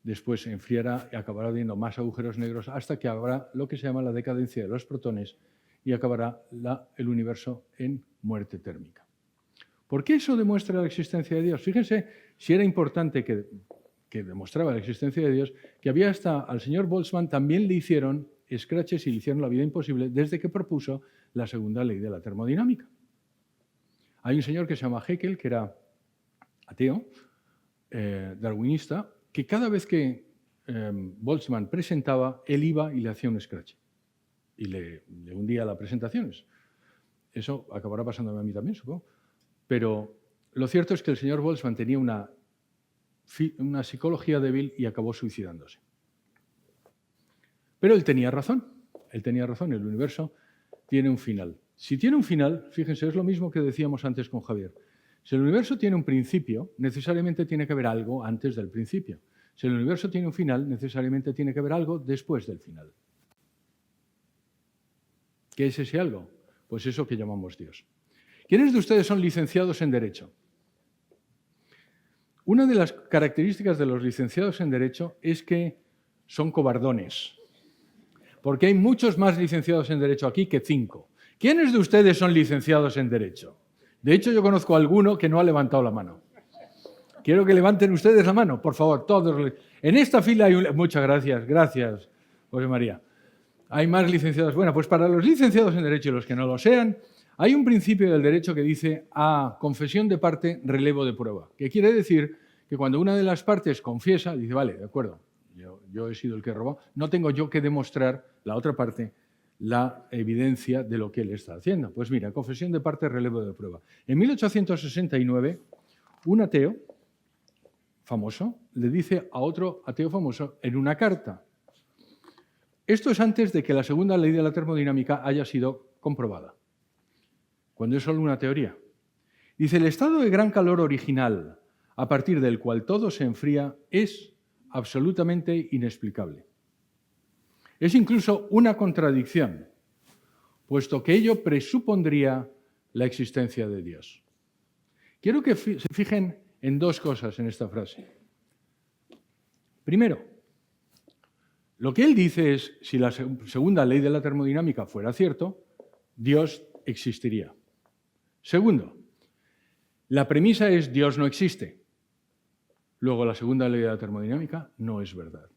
después se enfriará y acabará habiendo más agujeros negros hasta que habrá lo que se llama la decadencia de los protones y acabará el universo en muerte térmica. ¿Por qué eso demuestra la existencia de Dios? Fíjense si era importante que demostraba la existencia de Dios, que había hasta al señor Boltzmann también le hicieron escraches y le hicieron la vida imposible desde que propuso la segunda ley de la termodinámica. Hay un señor que se llama Haeckel, que era ateo, darwinista, que cada vez que Boltzmann presentaba, él iba y le hacía un escrache. Y le hundía las presentaciones. Eso acabará pasándome a mí también, supongo. Pero lo cierto es que el señor Boltzmann tenía una psicología débil y acabó suicidándose. Pero él tenía razón, el universo tiene un final. Si tiene un final, fíjense, es lo mismo que decíamos antes con Javier. Si el universo tiene un principio, necesariamente tiene que haber algo antes del principio. Si el universo tiene un final, necesariamente tiene que haber algo después del final. ¿Qué es ese algo? Pues eso que llamamos Dios. ¿Quiénes de ustedes son licenciados en Derecho? Una de las características de los licenciados en Derecho es que son cobardones, porque hay muchos más licenciados en Derecho aquí que 5. ¿Quiénes de ustedes son licenciados en Derecho? De hecho, yo conozco a alguno que no ha levantado la mano. Quiero que levanten ustedes la mano, por favor, todos. En esta fila hay un... Muchas gracias, gracias, José María. Hay más licenciados. Bueno, pues para los licenciados en Derecho y los que no lo sean, hay un principio del derecho que dice a confesión de parte, relevo de prueba, que quiere decir que cuando una de las partes confiesa, dice, vale, de acuerdo, yo he sido el que he robado, no tengo yo que demostrar, la otra parte, la evidencia de lo que él está haciendo. Pues mira, confesión de parte, relevo de prueba. En 1869, un ateo famoso le dice a otro ateo famoso en una carta. Esto es antes de que la segunda ley de la termodinámica haya sido comprobada, cuando es solo una teoría. Dice, el estado de gran calor original, a partir del cual todo se enfría, es absolutamente inexplicable. Es incluso una contradicción, puesto que ello presupondría la existencia de Dios. Quiero que se fijen en dos cosas en esta frase. Primero, lo que él dice es, si la segunda ley de la termodinámica fuera cierto, Dios existiría. Segundo, la premisa es Dios no existe. Luego, la segunda ley de la termodinámica no es verdad.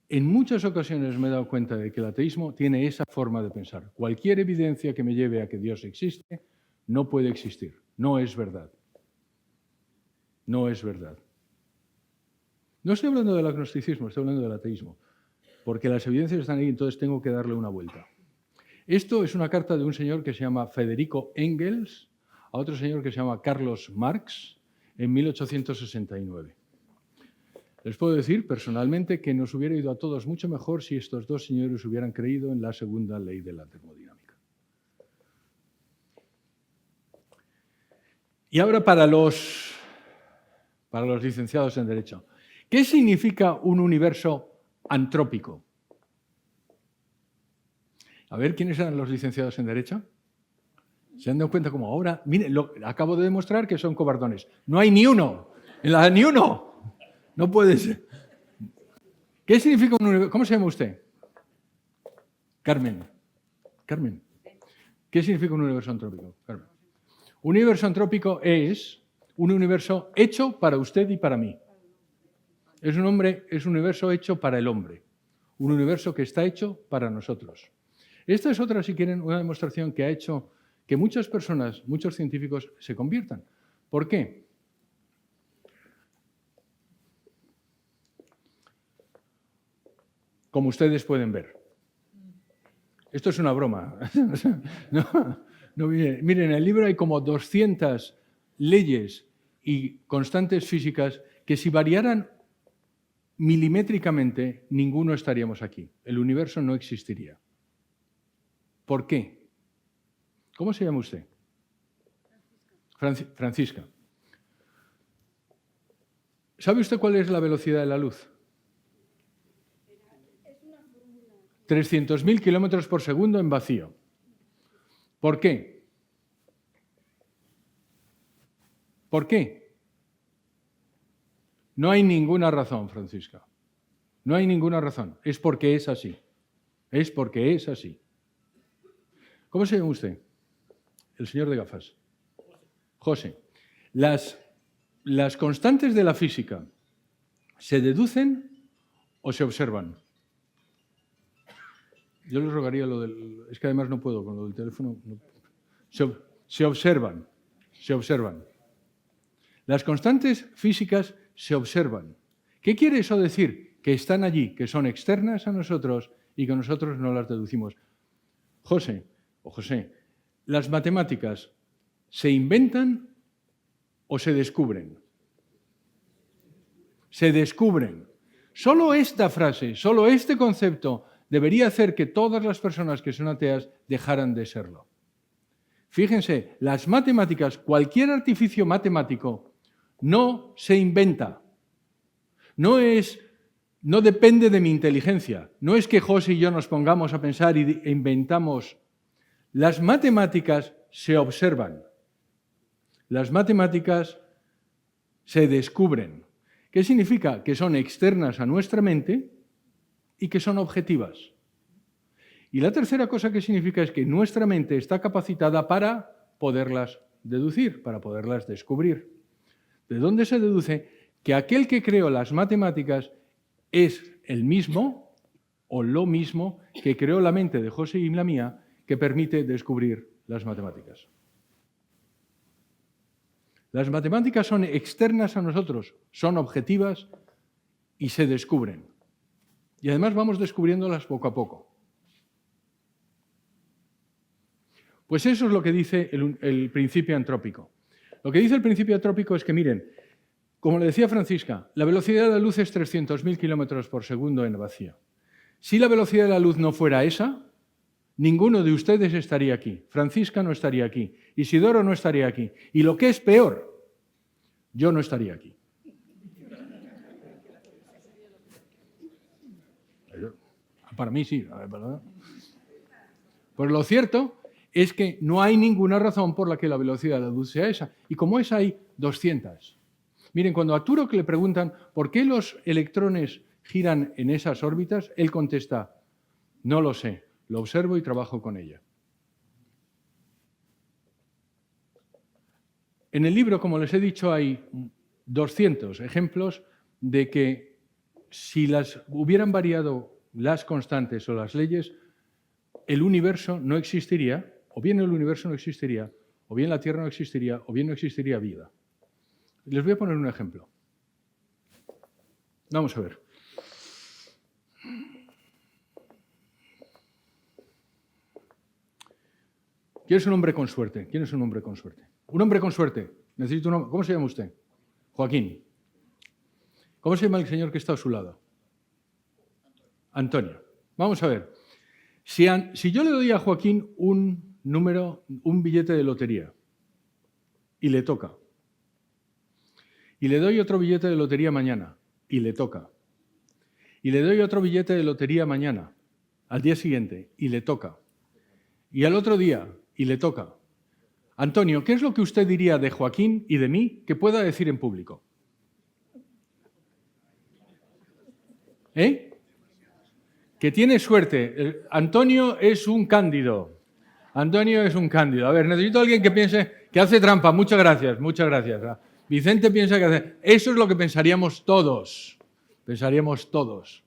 En muchas ocasiones me he dado cuenta de que el ateísmo tiene esa forma de pensar. Cualquier evidencia que me lleve a que Dios existe no puede existir. No es verdad. No es verdad. No estoy hablando del agnosticismo, estoy hablando del ateísmo. Porque las evidencias están ahí, entonces tengo que darle una vuelta. Esto es una carta de un señor que se llama Federico Engels a otro señor que se llama Carlos Marx en 1869. Les puedo decir personalmente que nos hubiera ido a todos mucho mejor si estos dos señores hubieran creído en la segunda ley de la termodinámica. Y ahora para los licenciados en Derecho. ¿Qué significa un universo antrópico? A ver, ¿quiénes eran los licenciados en Derecho? ¿Se han dado cuenta como ahora? Miren, acabo de demostrar que son cobardones. No hay ni uno. Ni uno. No puede ser. ¿Qué significa un universo? ¿Cómo se llama usted? Carmen. Carmen. ¿Qué significa un universo antrópico? Carmen. Un universo antrópico es un universo hecho para usted y para mí. Es un universo hecho para el hombre. Un universo que está hecho para nosotros. Esta es otra, si quieren, una demostración que ha hecho que muchas personas, muchos científicos se conviertan. ¿Por qué? Como ustedes pueden ver. Esto es una broma. Miren, en el libro hay como 200 leyes y constantes físicas que si variaran milimétricamente, ninguno estaríamos aquí. El universo no existiría. ¿Por qué? ¿Cómo se llama usted? Francisca. ¿Sabe usted cuál es la velocidad de la luz? 300.000 kilómetros por segundo en vacío. ¿Por qué? ¿Por qué? No hay ninguna razón, Francisca. No hay ninguna razón. Es porque es así. Es porque es así. ¿Cómo se llama usted? El señor de gafas. José. Las constantes de la física, ¿se deducen o se observan? Yo les rogaría lo del... Es que además no puedo con lo del teléfono. No. Se observan. Se observan. Las constantes físicas se observan. ¿Qué quiere eso decir? Que están allí, que son externas a nosotros y que nosotros no las deducimos. José, ¿las matemáticas se inventan o se descubren? Se descubren. Solo esta frase, solo este concepto debería hacer que todas las personas que son ateas dejaran de serlo. Fíjense, las matemáticas, cualquier artificio matemático, no se inventa. No depende de mi inteligencia. No es que José y yo nos pongamos a pensar e inventamos. Las matemáticas se observan. Las matemáticas se descubren. ¿Qué significa? Que son externas a nuestra mente y que son objetivas. Y la tercera cosa que significa es que nuestra mente está capacitada para poderlas deducir, para poderlas descubrir. ¿De dónde se deduce? Que aquel que creó las matemáticas es el mismo o lo mismo que creó la mente de José y la mía, que permite descubrir las matemáticas. Las matemáticas son externas a nosotros, son objetivas y se descubren. Y además vamos descubriéndolas poco a poco. Pues eso es lo que dice el principio antrópico. Lo que dice el principio antrópico es que, miren, como le decía Francisca, la velocidad de la luz es 300.000 kilómetros por segundo en vacío. Si la velocidad de la luz no fuera esa, ninguno de ustedes estaría aquí. Francisca no estaría aquí. Isidoro no estaría aquí. Y lo que es peor, yo no estaría aquí. Para mí sí, ¿verdad? Pues lo cierto es que no hay ninguna razón por la que la velocidad de la luz sea esa. Y como esa hay 200. Miren, cuando a Turok le preguntan por qué los electrones giran en esas órbitas, él contesta, no lo sé, lo observo y trabajo con ella. En el libro, como les he dicho, hay 200 ejemplos de que si hubieran variado las constantes o las leyes, el universo no existiría, o bien el universo no existiría, o bien la Tierra no existiría, o bien no existiría vida. Les voy a poner un ejemplo. Vamos a ver. ¿Quién es un hombre con suerte? ¿Quién es un hombre con suerte? Un hombre con suerte. Necesito un hombre. ¿Cómo se llama usted? Joaquín. ¿Cómo se llama el señor que está a su lado? Antonio. Vamos a ver. Si yo le doy a Joaquín un billete de lotería y le toca, y le doy otro billete de lotería mañana y le toca, y le doy otro billete de lotería mañana, al día siguiente, y le toca, y al otro día, y le toca. Antonio, ¿qué es lo que usted diría de Joaquín y de mí que pueda decir en público? Que tiene suerte. Antonio es un cándido. Antonio es un cándido. A ver, necesito a alguien que piense que hace trampa. Muchas gracias, muchas gracias. Vicente piensa que hace... Eso es lo que pensaríamos todos. Pensaríamos todos.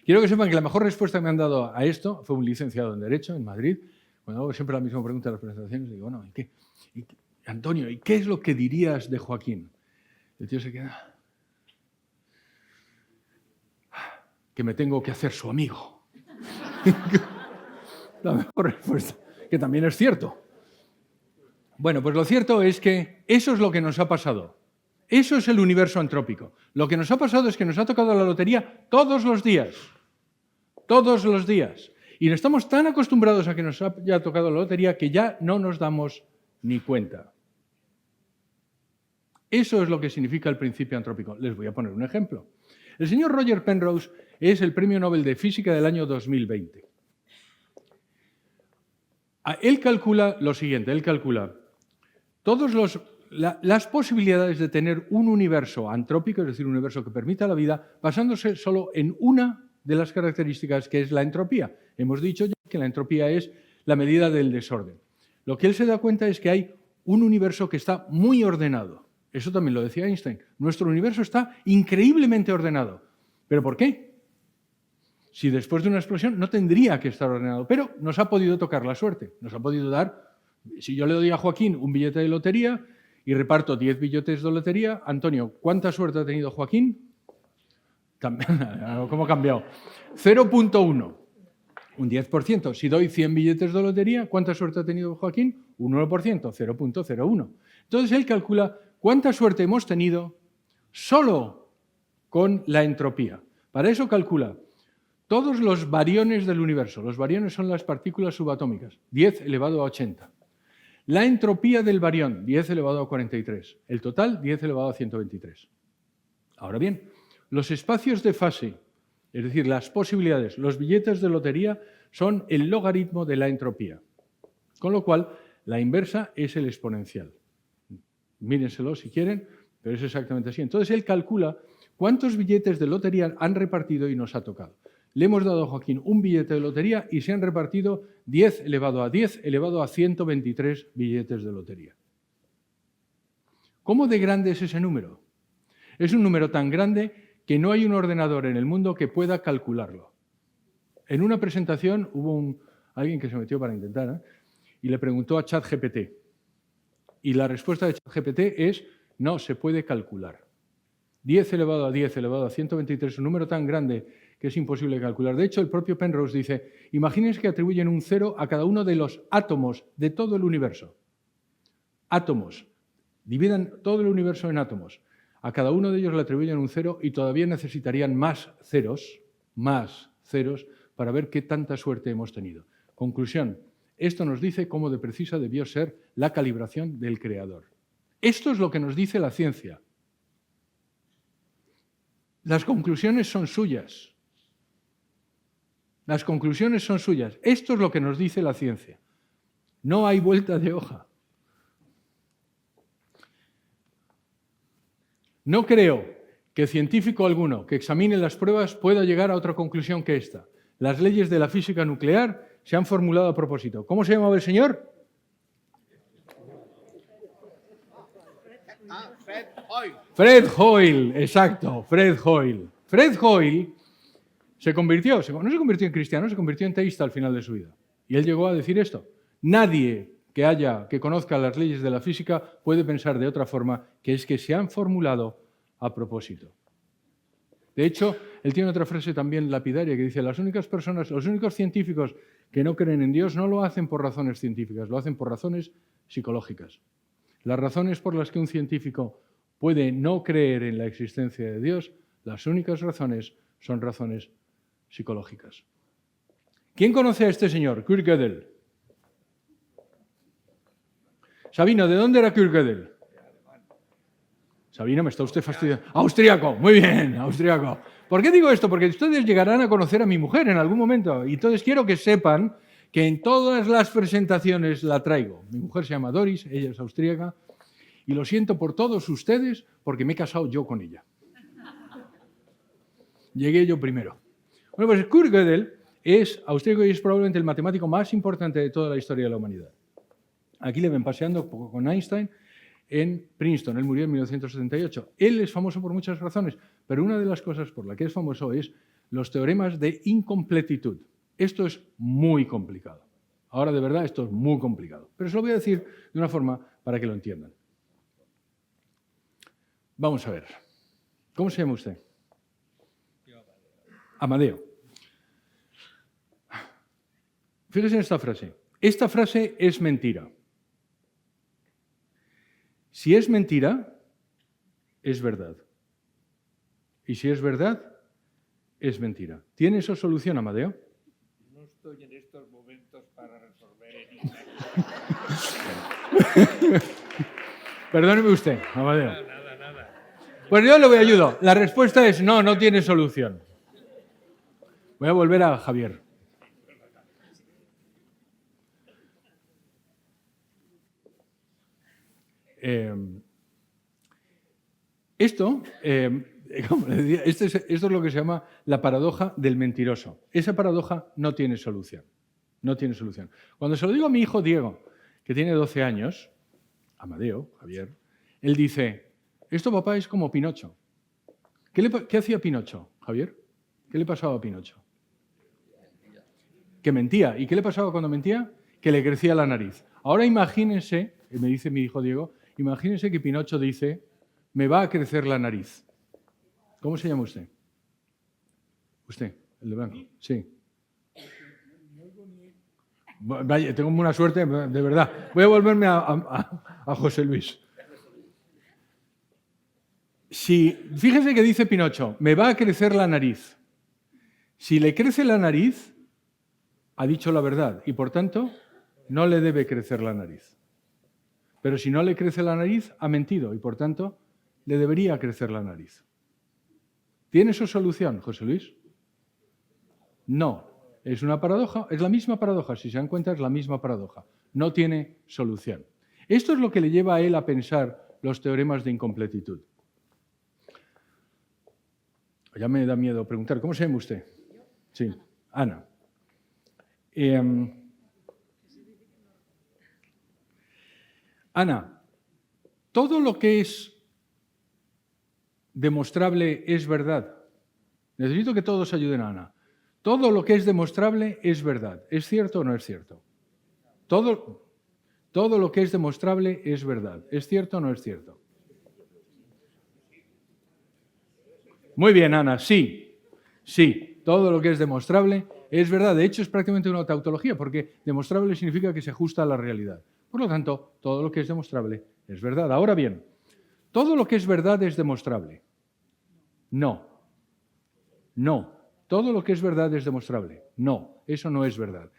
Quiero que sepan que la mejor respuesta que me han dado a esto fue un licenciado en Derecho en Madrid. Cuando hago siempre la misma pregunta en las presentaciones, digo, bueno, Antonio, ¿y qué es lo que dirías de Joaquín? El tío se queda... Que me tengo que hacer su amigo. La mejor respuesta, que también es cierto. Bueno, pues lo cierto es que eso es lo que nos ha pasado. Eso es el universo antrópico. Lo que nos ha pasado es que nos ha tocado la lotería todos los días. Todos los días. Y estamos tan acostumbrados a que nos haya tocado la lotería que ya no nos damos ni cuenta. Eso es lo que significa el principio antrópico. Les voy a poner un ejemplo. El señor Roger Penrose es el Premio Nobel de Física del año 2020. Él calcula lo siguiente, él calcula las posibilidades de tener un universo antrópico, es decir, un universo que permita la vida, basándose solo en una de las características que es la entropía. Hemos dicho ya que la entropía es la medida del desorden. Lo que él se da cuenta es que hay un universo que está muy ordenado. Eso también lo decía Einstein. Nuestro universo está increíblemente ordenado. ¿Pero por qué? Si después de una explosión no tendría que estar ordenado, pero nos ha podido tocar la suerte. Nos ha podido dar, si yo le doy a Joaquín un billete de lotería y reparto 10 billetes de lotería, Antonio, ¿cuánta suerte ha tenido Joaquín? ¿Cómo ha cambiado? 0.1. Un 10%. Si doy 100 billetes de lotería, ¿cuánta suerte ha tenido Joaquín? Un 1%, 0.01. Entonces él calcula cuánta suerte hemos tenido solo con la entropía. Para eso calcula todos los bariones del universo. Los bariones son las partículas subatómicas, 10 elevado a 80. La entropía del barión, 10 elevado a 43. El total, 10 elevado a 123. Ahora bien, los espacios de fase, es decir, las posibilidades, los billetes de lotería, son el logaritmo de la entropía. Con lo cual, la inversa es el exponencial. Mírenselo si quieren, pero es exactamente así. Entonces, él calcula cuántos billetes de lotería han repartido y nos ha tocado. Le hemos dado a Joaquín un billete de lotería y se han repartido 10 elevado a 10 elevado a 123 billetes de lotería. ¿Cómo de grande es ese número? Es un número tan grande que no hay un ordenador en el mundo que pueda calcularlo. En una presentación hubo alguien que se metió para intentar, y le preguntó a ChatGPT. Y la respuesta de ChatGPT es: no se puede calcular. 10 elevado a 10 elevado a 123 es un número tan grande que es imposible calcular. De hecho, el propio Penrose dice: imagínense que atribuyen un 0 a cada uno de los átomos de todo el universo. Átomos. Dividan todo el universo en átomos. A cada uno de ellos le atribuyen un 0 y todavía necesitarían más ceros, para ver qué tanta suerte hemos tenido. Conclusión: esto nos dice cómo de precisa debió ser la calibración del Creador. Esto es lo que nos dice la ciencia. Las conclusiones son suyas. Las conclusiones son suyas. Esto es lo que nos dice la ciencia. No hay vuelta de hoja. No creo que científico alguno que examine las pruebas pueda llegar a otra conclusión que esta. Las leyes de la física nuclear se han formulado a propósito. ¿Cómo se llamaba el señor? Fred Hoyle. Fred Hoyle, exacto, Fred Hoyle. Fred Hoyle no se convirtió en cristiano, se convirtió en teísta al final de su vida. Y él llegó a decir esto: nadie que conozca las leyes de la física puede pensar de otra forma, que es que se han formulado a propósito. De hecho, él tiene otra frase también lapidaria que dice: los únicos científicos que no creen en Dios no lo hacen por razones científicas, lo hacen por razones psicológicas. Las razones por las que un científico puede no creer en la existencia de Dios Las únicas razones son razones psicológicas. ¿Quién conoce a este señor, Kurt Gödel? Sabino, ¿de dónde era Kurt Gödel? Sabino, me está usted fastidiando. Austríaco, muy bien, austríaco. ¿Por qué digo esto? Porque ustedes llegarán a conocer a mi mujer en algún momento. Y entonces quiero que sepan que en todas las presentaciones la traigo. Mi mujer se llama Doris, ella es austríaca. Y lo siento por todos ustedes porque me he casado yo con ella. Llegué yo primero. Bueno, pues Kurt Gödel es austríaco y es probablemente el matemático más importante de toda la historia de la humanidad. Aquí le ven paseando con Einstein en Princeton. Él murió en 1978. Él es famoso por muchas razones, pero una de las cosas por las que es famoso es los teoremas de incompletitud. Esto es muy complicado. Ahora, de verdad, esto es muy complicado. Pero se lo voy a decir de una forma para que lo entiendan. Vamos a ver. ¿Cómo se llama usted? Amadeo. Fíjese en esta frase. Esta frase es mentira. Si es mentira, es verdad. Y si es verdad, es mentira. ¿Tiene eso solución, Amadeo? No estoy en estos momentos para resolver enigmas. Perdóneme usted, Amadeo. Nada. Pues yo le voy a ayudar. La respuesta es no, no tiene solución. Voy a volver a Javier. Como le decía, esto es lo que se llama la paradoja del mentiroso. Esa paradoja no tiene solución. No tiene solución. Cuando se lo digo a mi hijo Diego, que tiene 12 años, Amadeo, Javier, él dice, esto papá es como Pinocho. ¿Qué hacía Pinocho, Javier? ¿Qué le pasaba a Pinocho? Que mentía. ¿Y qué le pasaba cuando mentía? Que le crecía la nariz. Ahora imagínense, me dice mi hijo Diego, imagínense que Pinocho dice, me va a crecer la nariz. ¿Cómo se llama usted? ¿Usted, el de blanco? Sí. Vaya, tengo una suerte, de verdad. Voy a volverme a José Luis. Fíjense que dice Pinocho, me va a crecer la nariz. Si le crece la nariz, ha dicho la verdad y por tanto no le debe crecer la nariz. Pero si no le crece la nariz, ha mentido y por tanto le debería crecer la nariz. ¿Tiene su solución, José Luis? No. Es una paradoja, es la misma paradoja, si se dan cuenta es la misma paradoja. No tiene solución. Esto es lo que le lleva a él a pensar los teoremas de incompletitud. Ya me da miedo preguntar, ¿cómo se llama usted? Sí, Ana. Ana, todo lo que es demostrable es verdad. Necesito que todos ayuden a Ana. Todo lo que es demostrable es verdad. ¿Es cierto o no es cierto? Todo lo que es demostrable es verdad. ¿Es cierto o no es cierto? Muy bien, Ana, sí. Sí, todo lo que es demostrable es verdad. De hecho, es prácticamente una tautología, porque demostrable significa que se ajusta a la realidad. Por lo tanto, todo lo que es demostrable es verdad. Ahora bien, ¿todo lo que es verdad es demostrable? No. No. ¿Todo lo que es verdad es demostrable? No, eso no es verdad.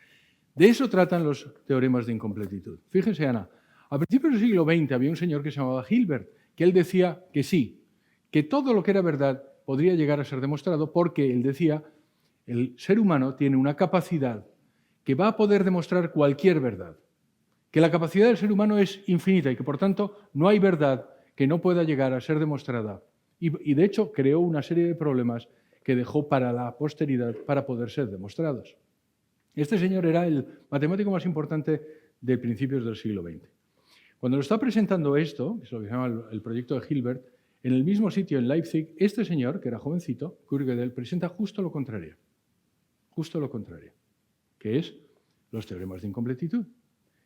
De eso tratan los teoremas de incompletitud. Fíjense, Ana, a principios del siglo XX había un señor que se llamaba Hilbert, que él decía que sí, que todo lo que era verdad podría llegar a ser demostrado porque él decía el ser humano tiene una capacidad que va a poder demostrar cualquier verdad, que la capacidad del ser humano es infinita y que por tanto no hay verdad que no pueda llegar a ser demostrada. Y de hecho creó una serie de problemas que dejó para la posteridad para poder ser demostrados. Este señor era el matemático más importante de principios del siglo XX. Cuando lo está presentando esto, que es lo que se llama el proyecto de Hilbert, en el mismo sitio en Leipzig, este señor, que era jovencito, Kurt Gödel, presenta justo lo contrario, que es los teoremas de incompletitud,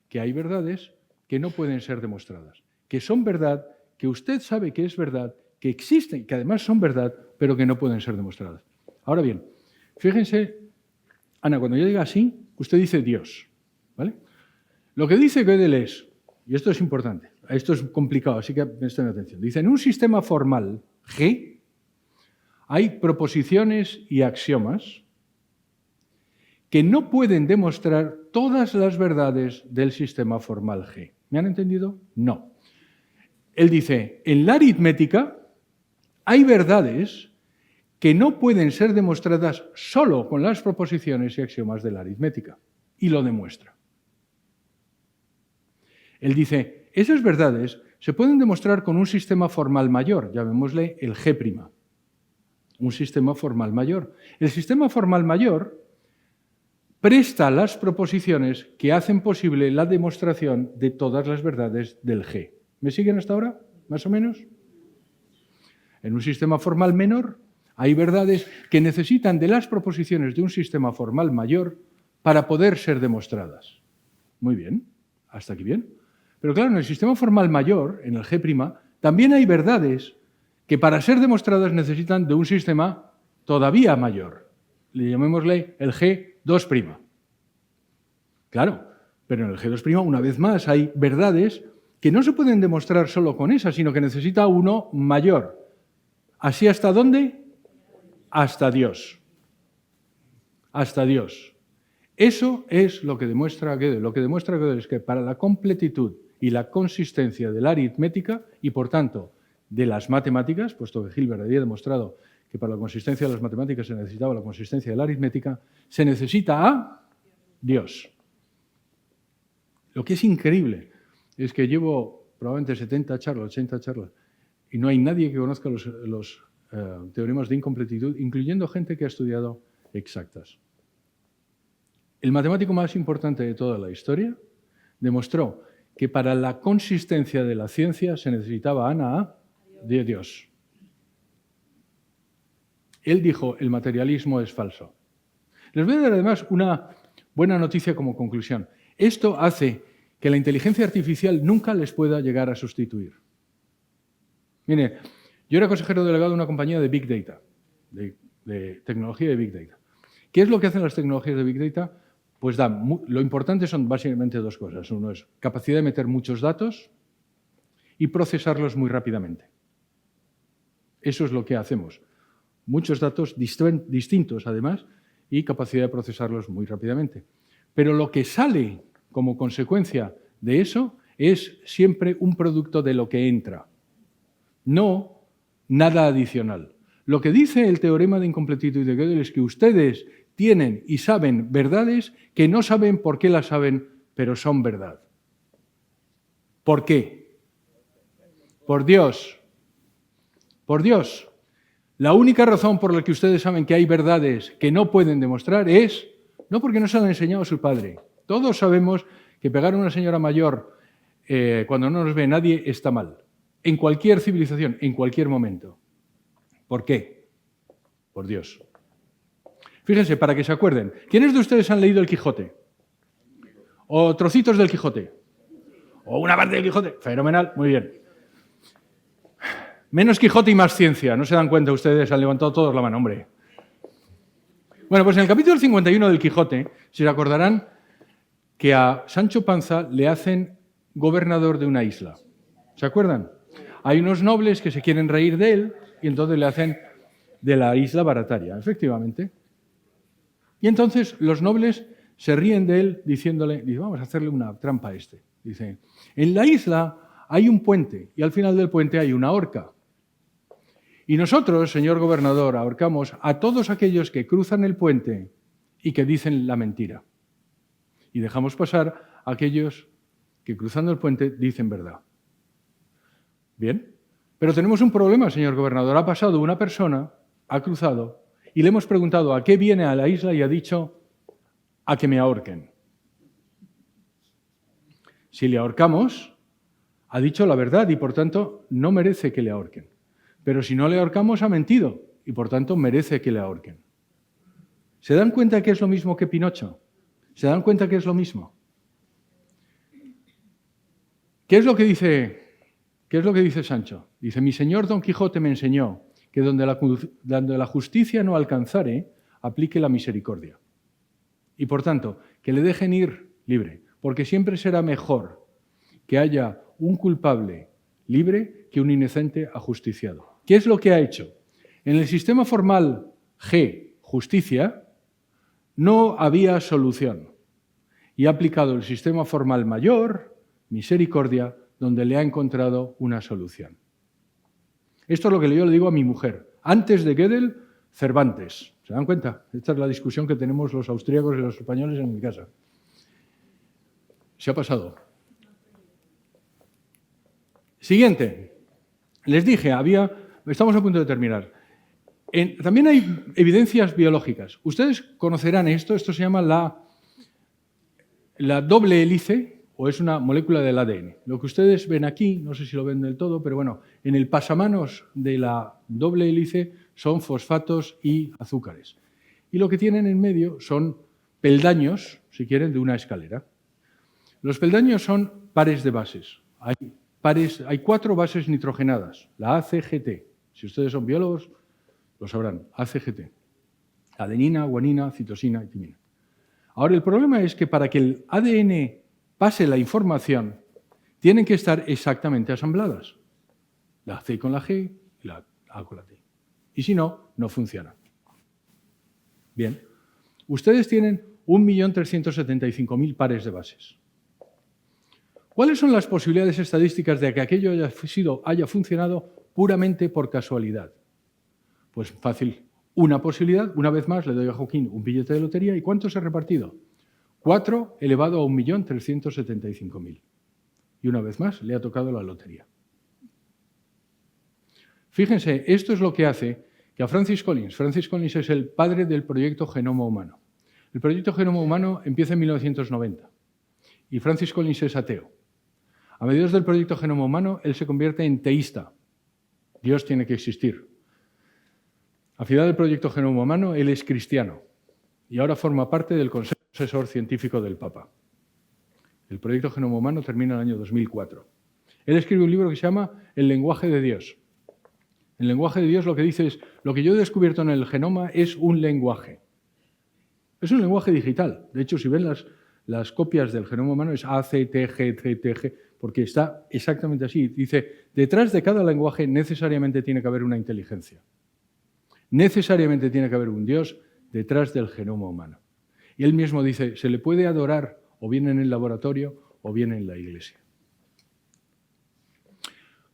que hay verdades que no pueden ser demostradas, que son verdad, que usted sabe que es verdad, que existen, que además son verdad, pero que no pueden ser demostradas. Ahora bien, fíjense, Ana, cuando yo diga así, usted dice Dios, ¿vale? Lo que dice Gödel es, y esto es importante, esto es complicado, así que presten atención, dice, en un sistema formal G hay proposiciones y axiomas que no pueden demostrar todas las verdades del sistema formal G. ¿Me han entendido? No. Él dice, en la aritmética hay verdades que no pueden ser demostradas solo con las proposiciones y axiomas de la aritmética. Y lo demuestra. Él dice, esas verdades se pueden demostrar con un sistema formal mayor, llamémosle el G'. Un sistema formal mayor. El sistema formal mayor presta las proposiciones que hacen posible la demostración de todas las verdades del G. ¿Me siguen hasta ahora? ¿Más o menos? En un sistema formal menor hay verdades que necesitan de las proposiciones de un sistema formal mayor para poder ser demostradas. Muy bien, hasta aquí bien. Pero claro, en el sistema formal mayor, en el G', también hay verdades que para ser demostradas necesitan de un sistema todavía mayor. Le llamémosle el G2'. Claro, pero en el G2', una vez más, hay verdades que no se pueden demostrar solo con esa, sino que necesita uno mayor. ¿Así hasta dónde? Hasta Dios. Hasta Dios. Eso es lo que demuestra Gödel. Lo que demuestra Gödel es que para la completitud y la consistencia de la aritmética y, por tanto, de las matemáticas, puesto que Hilbert había demostrado que para la consistencia de las matemáticas se necesitaba la consistencia de la aritmética, se necesita a Dios. Lo que es increíble es que llevo probablemente 70 charlas, 80 charlas, y no hay nadie que conozca los teoremas de incompletitud, incluyendo gente que ha estudiado exactas. El matemático más importante de toda la historia demostró que para la consistencia de la ciencia se necesitaba a Dios. Él dijo, el materialismo es falso. Les voy a dar además una buena noticia como conclusión. Esto hace que la inteligencia artificial nunca les pueda llegar a sustituir. Mire, yo era consejero delegado de una compañía de Big Data, de tecnología de Big Data. ¿Qué es lo que hacen las tecnologías de Big Data? Pues lo importante son básicamente dos cosas. Uno es capacidad de meter muchos datos y procesarlos muy rápidamente. Eso es lo que hacemos. Muchos datos distintos, además, y capacidad de procesarlos muy rápidamente. Pero lo que sale como consecuencia de eso es siempre un producto de lo que entra, no nada adicional. Lo que dice el teorema de incompletitud de Gödel es que ustedes tienen y saben verdades que no saben por qué las saben, pero son verdad. ¿Por qué? Por Dios. Por Dios. La única razón por la que ustedes saben que hay verdades que no pueden demostrar es, no porque no se lo han enseñado a su padre. Todos sabemos que pegar a una señora mayor cuando no nos ve nadie está mal. En cualquier civilización, en cualquier momento. ¿Por qué? Por Dios. Fíjense, para que se acuerden, ¿quiénes de ustedes han leído El Quijote? ¿O trocitos del Quijote? ¿O una parte del Quijote? Fenomenal, muy bien. Menos Quijote y más ciencia, ¿no se dan cuenta ustedes? Han levantado todos la mano, hombre. Bueno, pues en el capítulo 51 del Quijote, se acordarán que a Sancho Panza le hacen gobernador de una isla. ¿Se acuerdan? Hay unos nobles que se quieren reír de él y entonces le hacen de la isla Barataria, efectivamente. Y entonces los nobles se ríen de él diciéndole, vamos a hacerle una trampa a este. Dice, en la isla hay un puente y al final del puente hay una horca. Y nosotros, señor gobernador, ahorcamos a todos aquellos que cruzan el puente y que dicen la mentira. Y dejamos pasar a aquellos que cruzando el puente dicen verdad. Bien, pero tenemos un problema, señor gobernador. Ha pasado una persona, ha cruzado, y le hemos preguntado a qué viene a la isla y ha dicho a que me ahorquen. Si le ahorcamos, ha dicho la verdad y por tanto no merece que le ahorquen. Pero si no le ahorcamos, ha mentido y por tanto merece que le ahorquen. ¿Se dan cuenta que es lo mismo que Pinocho? ¿Se dan cuenta que es lo mismo? ¿Qué es lo que dice Sancho? Dice, mi señor Don Quijote me enseñó que donde la justicia no alcanzare, aplique la misericordia. Y por tanto, que le dejen ir libre, porque siempre será mejor que haya un culpable libre que un inocente ajusticiado. ¿Qué es lo que ha hecho? En el sistema formal G, justicia, no había solución. Y ha aplicado el sistema formal mayor, misericordia, donde le ha encontrado una solución. Esto es lo que yo le digo a mi mujer. Antes de Gödel, Cervantes. ¿Se dan cuenta? Esta es la discusión que tenemos los austríacos y los españoles en mi casa. Se ha pasado. Siguiente. Les dije, estamos a punto de terminar. También hay evidencias biológicas. Ustedes conocerán esto se llama la doble hélice, o es una molécula del ADN. Lo que ustedes ven aquí, no sé si lo ven del todo, pero bueno, en el pasamanos de la doble hélice son fosfatos y azúcares. Y lo que tienen en medio son peldaños, si quieren, de una escalera. Los peldaños son pares de bases. Hay 4 bases nitrogenadas, la ACGT. Si ustedes son biólogos, lo sabrán, ACGT. Adenina, guanina, citosina y timina. Ahora, el problema es que para que el ADN pase la información, tienen que estar exactamente asambladas. La C con la G y la A con la T. Y si no, no funciona. Bien. Ustedes tienen 1.375.000 pares de bases. ¿Cuáles son las posibilidades estadísticas de que aquello haya funcionado puramente por casualidad? Pues fácil. Una posibilidad, una vez más, le doy a Joaquín un billete de lotería. ¿Y cuánto se ha repartido? 4 elevado a 1.375.000. Y una vez más, le ha tocado la lotería. Fíjense, esto es lo que hace que a Francis Collins es el padre del proyecto Genoma Humano. El proyecto Genoma Humano empieza en 1990 y Francis Collins es ateo. A mediados del proyecto Genoma Humano, él se convierte en teísta. Dios tiene que existir. A final del proyecto Genoma Humano, él es cristiano y ahora forma parte del Consejo Asesor Científico del Papa. El proyecto Genoma Humano termina en el año 2004. Él escribe un libro que se llama El lenguaje de Dios. El lenguaje de Dios lo que dice es, lo que yo he descubierto en el genoma es un lenguaje. Es un lenguaje digital. De hecho, si ven las copias del genoma humano es A, C, T, G, C, T, G, porque está exactamente así. Dice, detrás de cada lenguaje necesariamente tiene que haber una inteligencia. Necesariamente tiene que haber un Dios detrás del genoma humano. Y él mismo dice, se le puede adorar o bien en el laboratorio o bien en la iglesia.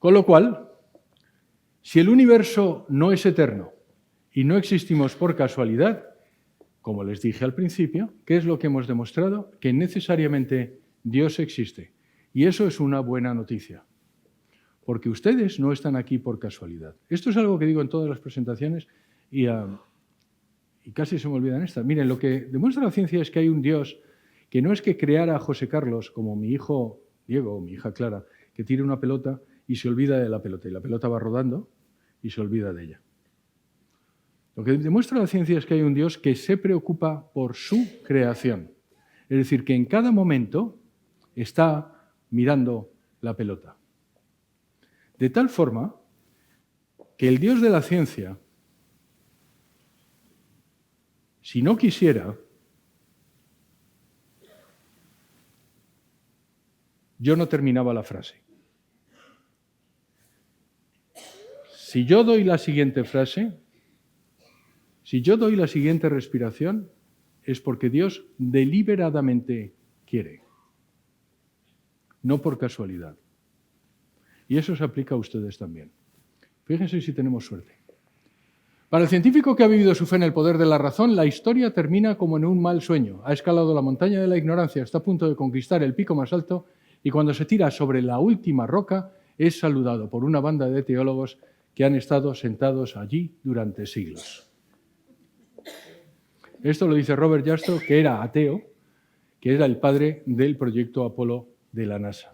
Con lo cual, si el universo no es eterno y no existimos por casualidad, como les dije al principio, ¿qué es lo que hemos demostrado? Que necesariamente Dios existe. Y eso es una buena noticia, porque ustedes no están aquí por casualidad. Esto es algo que digo en todas las presentaciones y casi se me olvidan estas. Miren, lo que demuestra la ciencia es que hay un Dios que no es que creara a José Carlos como mi hijo Diego o mi hija Clara, que tire una pelota y se olvida de la pelota, y la pelota va rodando y se olvida de ella. Lo que demuestra la ciencia es que hay un Dios que se preocupa por su creación. Es decir, que en cada momento está mirando la pelota. De tal forma que el Dios de la ciencia, si no quisiera, yo no terminaba la frase. Si yo doy la siguiente frase, si yo doy la siguiente respiración, es porque Dios deliberadamente quiere, no por casualidad. Y eso se aplica a ustedes también. Fíjense si tenemos suerte. Para el científico que ha vivido su fe en el poder de la razón, la historia termina como en un mal sueño. Ha escalado la montaña de la ignorancia, está a punto de conquistar el pico más alto y cuando se tira sobre la última roca es saludado por una banda de teólogos que han estado sentados allí durante siglos. Esto lo dice Robert Jastrow, que era ateo, que era el padre del proyecto Apolo de la NASA.